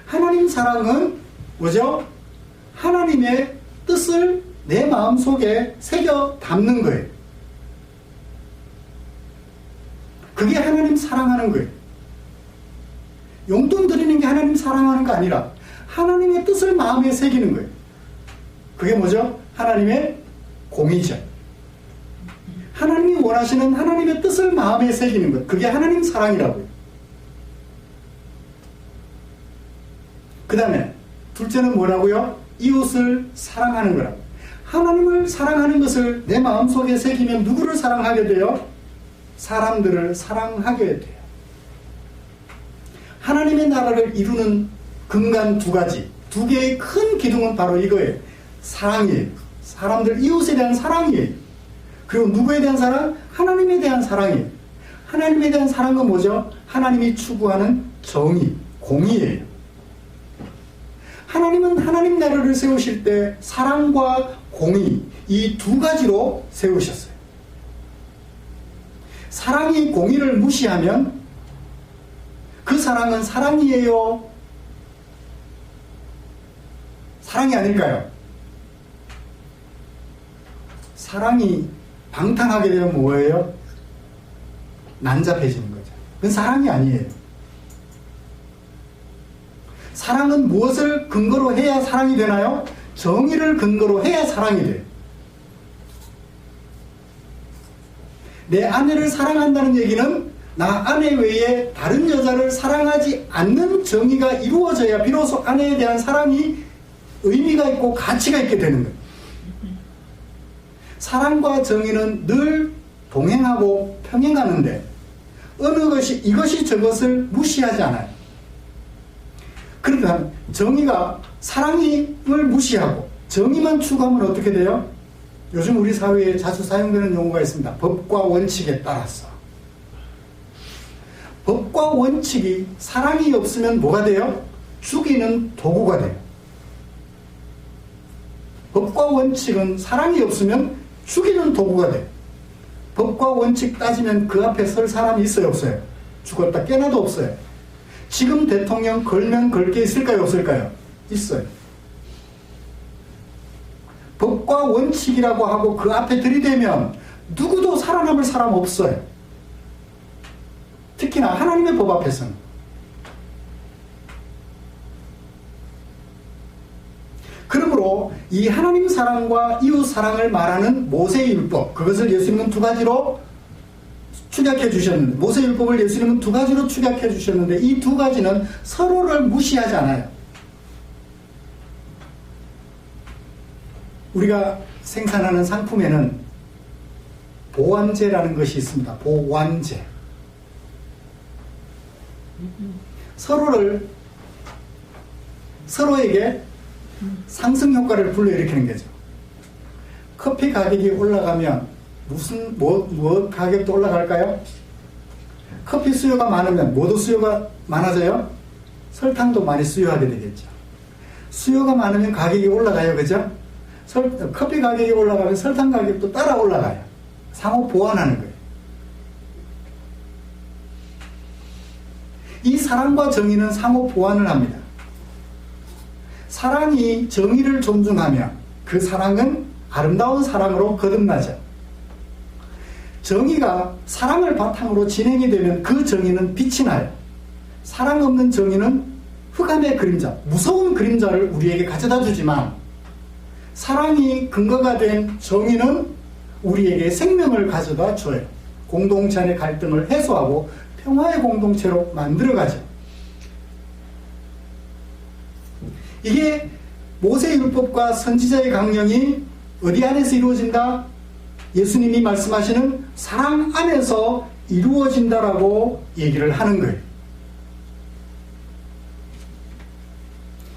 하나님 사랑은 뭐죠? 하나님의 뜻을 내 마음속에 새겨 담는 거예요. 그게 하나님 사랑하는 거예요. 용돈 드리는 게 하나님 사랑하는 거 아니라 하나님의 뜻을 마음에 새기는 거예요. 그게 뭐죠? 하나님의 공의죠. 하나님이 원하시는 하나님의 뜻을 마음에 새기는 것. 그게 하나님 사랑이라고요. 그 다음에 둘째는 뭐라고요? 이웃을 사랑하는 거라고. 하나님을 사랑하는 것을 내 마음속에 새기면 누구를 사랑하게 돼요? 사람들을 사랑하게 돼요. 하나님의 나라를 이루는 근간 두 가지, 두 개의 큰 기둥은 바로 이거예요. 사랑이에요. 사람들, 이웃에 대한 사랑이에요. 그리고 누구에 대한 사랑? 하나님에 대한 사랑이에요. 하나님에 대한 사랑은 뭐죠? 하나님이 추구하는 정의, 공의예요. 하나님은 하나님 나라를 세우실 때 사랑과 공의, 이 두 가지로 세우셨어요. 사랑이 공의를 무시하면 그 사랑은 사랑이에요? 사랑이 아닐까요? 사랑이 방탕하게 되면 뭐예요? 난잡해지는 거죠. 그건 사랑이 아니에요. 사랑은 무엇을 근거로 해야 사랑이 되나요? 정의를 근거로 해야 사랑이 돼요. 내 아내를 사랑한다는 얘기는 나 아내 외에 다른 여자를 사랑하지 않는 정의가 이루어져야 비로소 아내에 대한 사랑이 의미가 있고 가치가 있게 되는 거예요. 사랑과 정의는 늘 동행하고 평행하는데 어느 것이 이것이 저것을 무시하지 않아요. 그러면 정의가 사랑을 무시하고 정의만 추구하면 어떻게 돼요? 요즘 우리 사회에 자주 사용되는 용어가 있습니다. 법과 원칙에 따라서. 법과 원칙이 사랑이 없으면 뭐가 돼요? 죽이는 도구가 돼요. 법과 원칙은 사랑이 없으면 죽이는 도구가 돼요. 법과 원칙 따지면 그 앞에 설 사람이 있어요, 없어요? 죽었다 깨나도 없어요. 지금 대통령 걸면 걸 게 있을까요, 없을까요? 있어요. 법과 원칙이라고 하고 그 앞에 들이대면 누구도 살아남을 사람 없어요. 특히나 하나님의 법 앞에서는. 그러므로 이 하나님 사랑과 이웃 사랑을 말하는 모세의 율법, 그것을 예수님은 두 가지로 축약해 주셨는데, 모세의 율법을 예수님은 두 가지로 축약해 주셨는데, 이 두 가지는 서로를 무시하지 않아요. 우리가 생산하는 상품에는 보완제라는 것이 있습니다. 보완제. 서로에게 상승 효과를 불러일으키는 거죠. 커피 가격이 올라가면 무엇 가격도 올라갈까요? 커피 수요가 많으면 뭐도 수요가 많아져요? 설탕도 많이 수요하게 되겠죠. 수요가 많으면 가격이 올라가요. 그죠? 커피 가격이 올라가면 설탕 가격도 따라 올라가요. 상호 보완하는 거예요. 이 사랑과 정의는 상호 보완을 합니다. 사랑이 정의를 존중하며 그 사랑은 아름다운 사랑으로 거듭나죠. 정의가 사랑을 바탕으로 진행이 되면 그 정의는 빛이 나요. 사랑 없는 정의는 흑암의 그림자, 무서운 그림자를 우리에게 가져다 주지만, 사랑이 근거가 된 정의는 우리에게 생명을 가져다 줘요. 공동체 안의 갈등을 해소하고 평화의 공동체로 만들어가죠. 이게 모세의 율법과 선지자의 강령이 어디 안에서 이루어진다? 예수님이 말씀하시는 사랑 안에서 이루어진다라고 얘기를 하는 거예요.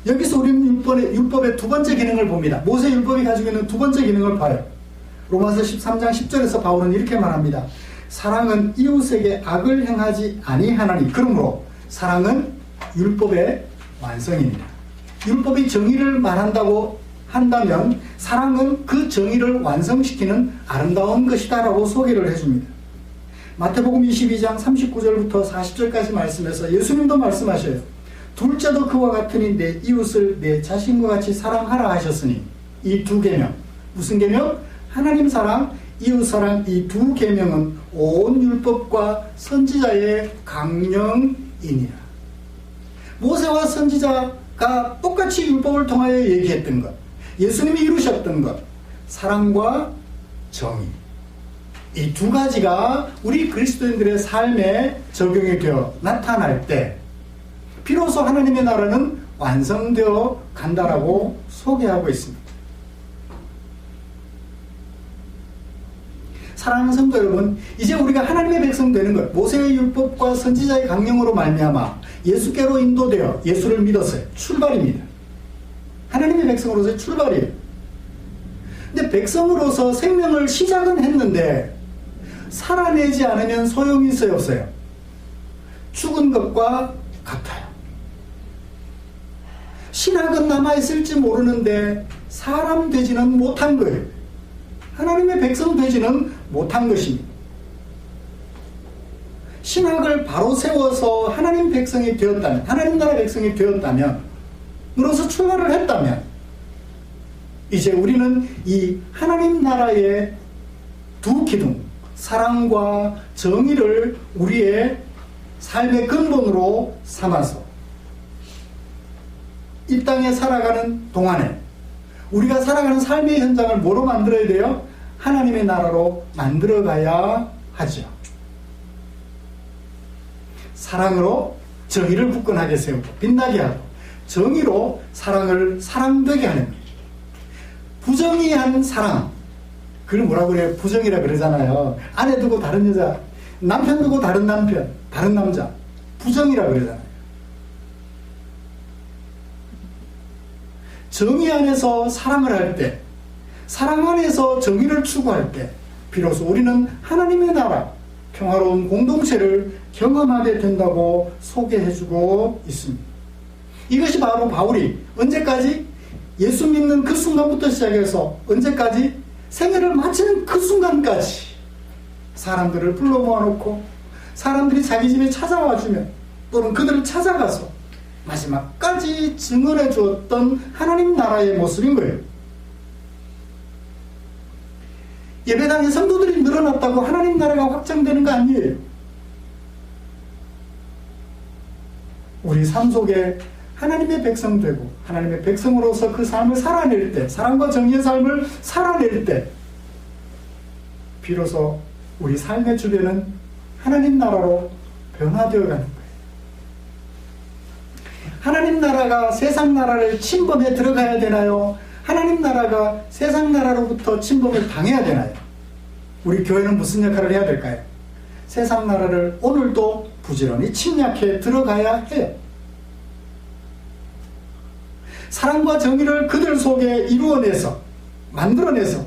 여기서 우리는 율법의 두 번째 기능을 봅니다. 모세 율법이 가지고 있는 두 번째 기능을 봐요. 로마서 13장 10절에서 바울은 이렇게 말합니다. 사랑은 이웃에게 악을 행하지 아니하나니, 그러므로 사랑은 율법의 완성입니다. 율법이 정의를 말한다고 한다면 사랑은 그 정의를 완성시키는 아름다운 것이다 라고 소개를 해줍니다. 마태복음 22장 39절부터 40절까지 말씀해서 예수님도 말씀하셔요. 둘째도 그와 같으니 내 이웃을 내 자신과 같이 사랑하라 하셨으니, 이 두 계명, 무슨 계명? 하나님 사랑, 이웃 사랑, 이 두 계명은 온 율법과 선지자의 강령이니라. 모세와 선지자가 똑같이 율법을 통하여 얘기했던 것, 예수님이 이루셨던 것, 사랑과 정의, 이 두 가지가 우리 그리스도인들의 삶에 적용이 되어 나타날 때 비로소 하나님의 나라는 완성되어 간다라고 소개하고 있습니다. 사랑하는 성도 여러분, 이제 우리가 하나님의 백성 되는 것, 모세의 율법과 선지자의 강령으로 말미암아 예수께로 인도되어 예수를 믿었어요. 출발입니다. 하나님의 백성으로서의 출발이에요. 근데 하나님의 백성으로서 생명을 시작은 했는데 살아내지 않으면 소용이 있어요, 없어요? 죽은 것과 같아요. 신학은 남아있을지 모르는데 사람 되지는 못한 거예요. 하나님의 백성 되지는 못한 것입니다. 신학을 바로 세워서 하나님 백성이 되었다면, 하나님 나라 백성이 되었다면, 으로서 출발을 했다면, 이제 우리는 이 하나님 나라의 두 기둥, 사랑과 정의를 우리의 삶의 근본으로 삼아서 이 땅에 살아가는 동안에 우리가 살아가는 삶의 현장을 뭐로 만들어야 돼요? 하나님의 나라로 만들어가야 하죠. 사랑으로 정의를 굳건하게 세우고 빛나게 하고, 정의로 사랑을 사랑되게 하는 거예요. 부정의한 사랑, 그걸 뭐라고 그래요? 부정이라 그러잖아요. 아내 두고 다른 여자, 남편 두고 다른 남편, 다른 남자, 부정이라 그러잖아요. 정의 안에서 사랑을 할 때, 사랑 안에서 정의를 추구할 때 비로소 우리는 하나님의 나라, 평화로운 공동체를 경험하게 된다고 소개해주고 있습니다. 이것이 바로 바울이 언제까지? 예수 믿는 그 순간부터 시작해서 언제까지? 생애를 마치는 그 순간까지 사람들을 불러 모아놓고 사람들이 자기 집에 찾아와 주면, 또는 그들을 찾아가서 마지막까지 증언해 주었던 하나님 나라의 모습인 거예요. 예배당에 성도들이 늘어났다고 하나님 나라가 확장되는 거 아니에요. 우리 삶 속에 하나님의 백성 되고 하나님의 백성으로서 그 삶을 살아낼 때, 사랑과 정의의 삶을 살아낼 때 비로소 우리 삶의 주변은 하나님 나라로 변화되어 가는 거예요. 하나님 나라가 세상 나라를 침범해 들어가야 되나요? 하나님 나라가 세상 나라로부터 침범을 당해야 되나요? 우리 교회는 무슨 역할을 해야 될까요? 세상 나라를 오늘도 부지런히 침략해 들어가야 해요. 사랑과 정의를 그들 속에 이루어내서, 만들어내서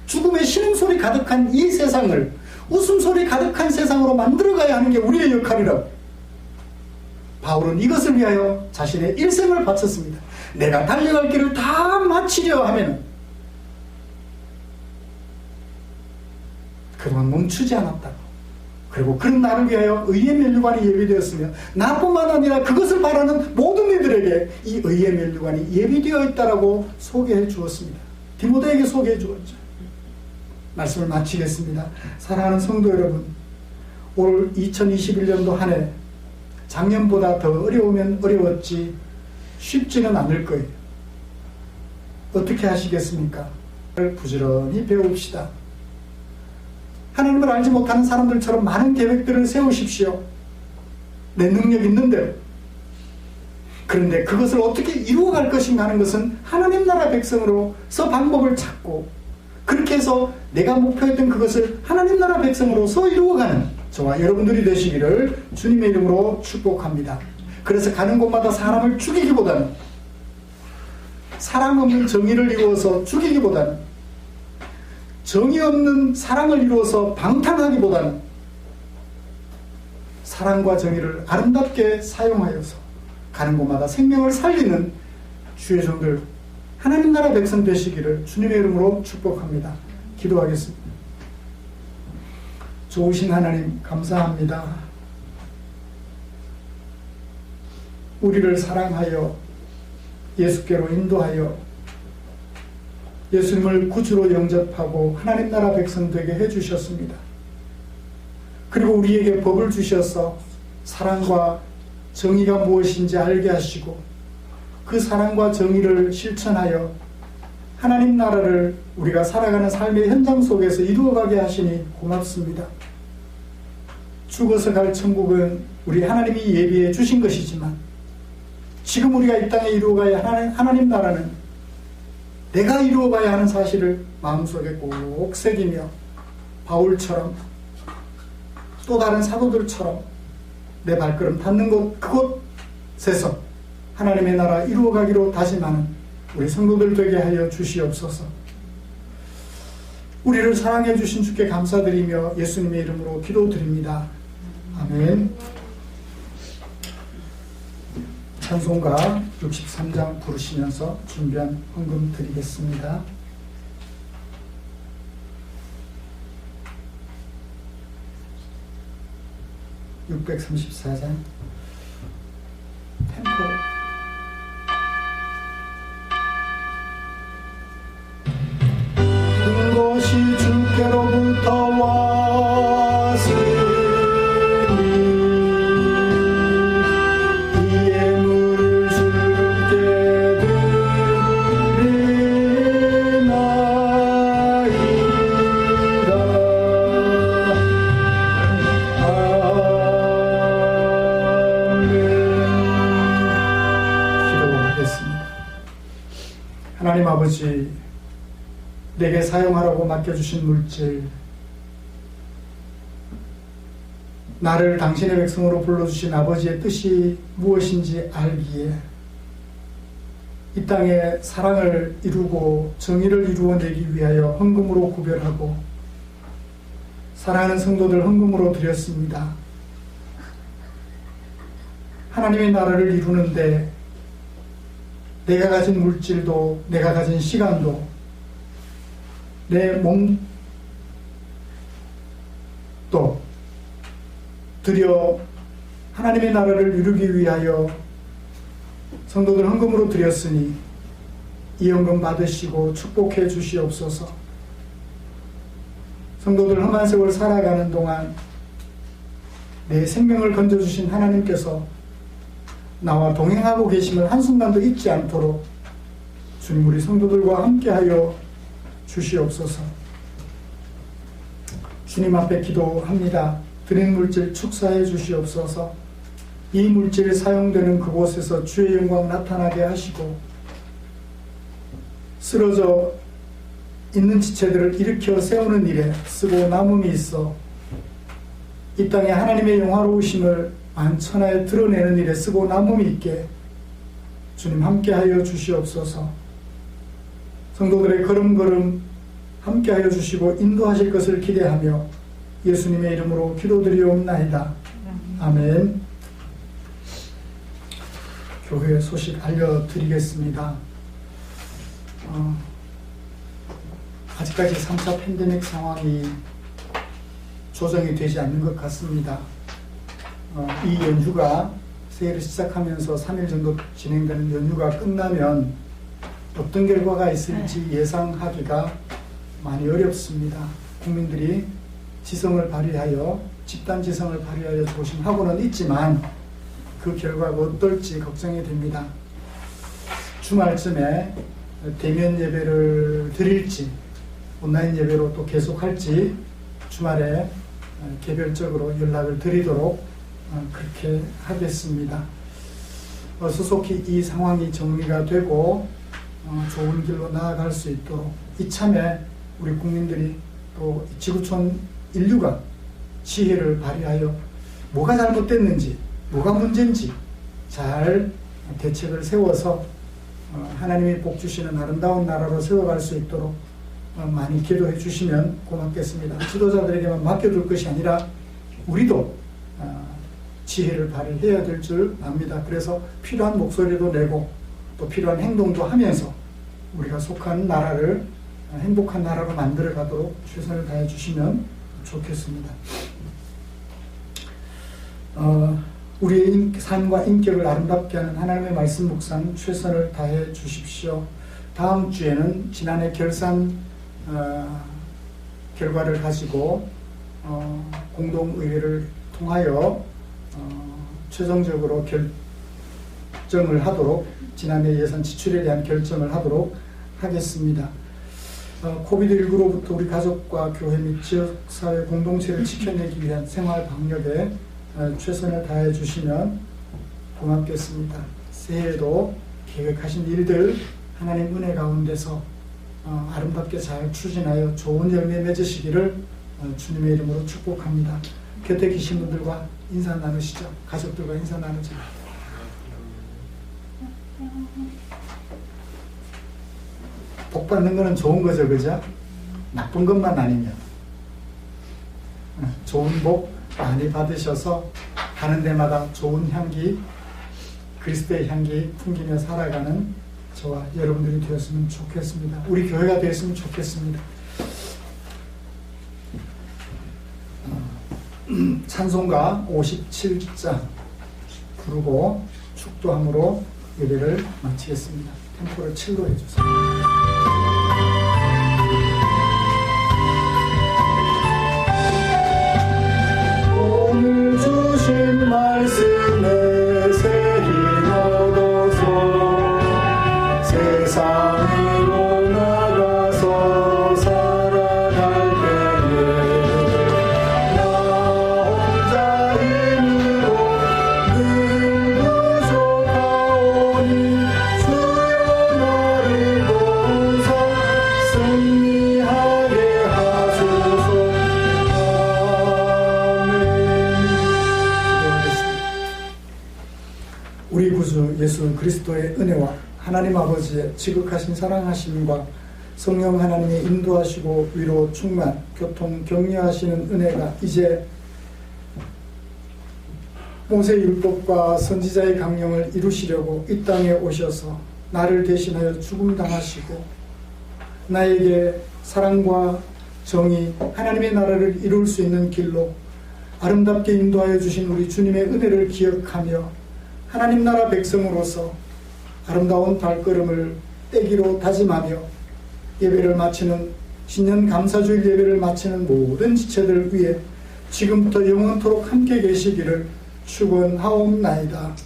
죽음의 신음소리 가득한 이 세상을 웃음소리 가득한 세상으로 만들어가야 하는 게 우리의 역할이라고. 바울은 이것을 위하여 자신의 일생을 바쳤습니다. 내가 달려갈 길을 다 마치려 하면 그동안 멈추지 않았다고. 그리고 그런 나를 위하여 의의 면류관이 예비되었으며 나뿐만 아니라 그것을 바라는 모든 이들에게 이 의의 면류관이 예비되어 있다라고 소개해 주었습니다. 디모데에게 소개해 주었죠. 말씀을 마치겠습니다. 사랑하는 성도 여러분, 올 2021년도 한 해 작년보다 더 어려우면 어려웠지 쉽지는 않을 거예요. 어떻게 하시겠습니까? 부지런히 배웁시다. 하나님을 알지 못하는 사람들처럼 많은 계획들을 세우십시오. 내 능력 있는 대로. 그런데 그것을 어떻게 이루어갈 것인가 하는 것은 하나님 나라 백성으로서 방법을 찾고, 그렇게 해서 내가 목표했던 그것을 하나님 나라 백성으로서 이루어가는 저와 여러분들이 되시기를 주님의 이름으로 축복합니다. 그래서 가는 곳마다 사람을 죽이기보다는, 사랑 없는 정의를 이루어서 죽이기보다는, 정의 없는 사랑을 이루어서 방탕하기보다는 사랑과 정의를 아름답게 사용하여서 가는 곳마다 생명을 살리는 주의 종들, 하나님 나라 백성 되시기를 주님의 이름으로 축복합니다. 기도하겠습니다. 좋으신 하나님 감사합니다. 우리를 사랑하여 예수께로 인도하여 예수님을 구주로 영접하고 하나님 나라 백성 되게 해주셨습니다. 그리고 우리에게 법을 주셔서 사랑과 정의가 무엇인지 알게 하시고 그 사랑과 정의를 실천하여 하나님 나라를 우리가 살아가는 삶의 현장 속에서 이루어가게 하시니 고맙습니다. 죽어서 갈 천국은 우리 하나님이 예비해 주신 것이지만 지금 우리가 이 땅에 이루어가야 하는 하나님 나라는 내가 이루어가야 하는 사실을 마음속에 꼭 새기며 바울처럼 또 다른 사도들처럼 내 발걸음 닿는 곳 그곳에서 하나님의 나라 이루어가기로 다짐하는 우리 성도들 되게 하여 주시옵소서. 우리를 사랑해 주신 주께 감사드리며 예수님의 이름으로 기도드립니다. 아멘. 찬송가 63장 부르시면서 준비한 헌금 드리겠습니다. 634장 템포 그것이 주께로부터 왔으니 이 예물을 주께 드리나이다. 기도하겠습니다. 하나님 아버지, 내게 사용하라고 맡겨주신 물질, 나를 당신의 백성으로 불러주신 아버지의 뜻이 무엇인지 알기에 이 땅에 사랑을 이루고 정의를 이루어내기 위하여 헌금으로 구별하고 사랑하는 성도들 헌금으로 드렸습니다. 하나님의 나라를 이루는데 내가 가진 물질도 내가 가진 시간도 내 몸도 드려 하나님의 나라를 이루기 위하여 성도들 헌금으로 드렸으니 이 헌금 받으시고 축복해 주시옵소서. 성도들 험한 세월 살아가는 동안 내 생명을 건져주신 하나님께서 나와 동행하고 계심을 한순간도 잊지 않도록 주님 우리 성도들과 함께하여 주시옵소서. 주님 앞에 기도합니다. 드린 물질 축사해 주시옵소서. 이 물질이 사용되는 그곳에서 주의 영광 나타나게 하시고 쓰러져 있는 지체들을 일으켜 세우는 일에 쓰고 남음이 있어 이 땅에 하나님의 영화로우심을 만천하에 드러내는 일에 쓰고 남음이 있게 주님 함께하여 주시옵소서. 성도들의 걸음걸음 함께하여 주시고 인도하실 것을 기대하며 예수님의 이름으로 기도드리옵나이다. 아멘. 교회 소식 알려드리겠습니다. 아직까지 3차 팬데믹 상황이 조정이 되지 않는 것 같습니다. 이 연휴가 새해를 시작하면서 3일 정도 진행되는 연휴가 끝나면 어떤 결과가 있을지 예상하기가 많이 어렵습니다. 국민들이 지성을 발휘하여 집단 지성을 발휘하여 조심하고는 있지만 그 결과가 어떨지 걱정이 됩니다. 주말쯤에 대면 예배를 드릴지 온라인 예배로 또 계속할지 주말에 개별적으로 연락을 드리도록 그렇게 하겠습니다. 수속히 이 상황이 정리가 되고 좋은 길로 나아갈 수 있도록 이참에 우리 국민들이 또 지구촌 인류가 지혜를 발휘하여 뭐가 잘못됐는지 뭐가 문제인지 잘 대책을 세워서 하나님이 복 주시는 아름다운 나라로 세워갈 수 있도록 많이 기도해 주시면 고맙겠습니다. 지도자들에게만 맡겨둘 것이 아니라 우리도 지혜를 발휘해야 될 줄 압니다. 그래서 필요한 목소리도 내고 또 필요한 행동도 하면서 우리가 속한 나라를 행복한 나라로 만들어 가도록 최선을 다해 주시면 좋겠습니다. 우리의 삶과 인격을 아름답게 하는 하나님의 말씀 묵상 최선을 다해 주십시오. 다음 주에는 지난해 결산 결과를 가지고 공동의회를 통하여 최종적으로 결정을 하도록 지난해 예산 지출에 대한 결정을 하도록 하겠습니다. 코비드19로부터 우리 가족과 교회 및 지역사회 공동체를 지켜내기 위한 생활 방역에 최선을 다해 주시면 고맙겠습니다. 새해에도 계획하신 일들 하나님 은혜 가운데서 아름답게 잘 추진하여 좋은 열매 맺으시기를 주님의 이름으로 축복합니다. 곁에 계신 분들과 인사 나누시죠. 가족들과 인사 나누죠. 복 받는 거는 좋은 거죠, 그죠? 나쁜 것만 아니면. 좋은 복 많이 받으셔서 가는 데마다 좋은 향기, 그리스도의 향기 풍기며 살아가는 저와 여러분들이 되었으면 좋겠습니다. 우리 교회가 되었으면 좋겠습니다. 찬송가 57장 부르고 축도함으로 예배를 마치겠습니다. 템포를 7로 해주세요. 오늘 주신 말씀에 새 힘 얻어서 세상으로 나가서 살아갈 때에 나 혼자 힘으로 늘 부족하오니 주여 나를 도우사 승리하게 하소서. 우리 구주 예수 그리스도의 은혜와 하나님 아버지의 지극하신 사랑하심과 성령 하나님의 인도하시고 위로 충만 교통 격려하시는 은혜가 이제 모세 율법과 선지자의 강령을 이루시려고 이 땅에 오셔서 나를 대신하여 죽음당하시고 나에게 사랑과 정의, 하나님의 나라를 이룰 수 있는 길로 아름답게 인도하여 주신 우리 주님의 은혜를 기억하며 하나님 나라 백성으로서 아름다운 발걸음을 떼기로 다짐하며 예배를 마치는 신년 감사주일 예배를 마치는 모든 지체들 위해 지금부터 영원토록 함께 계시기를 축원하옵나이다.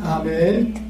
아멘.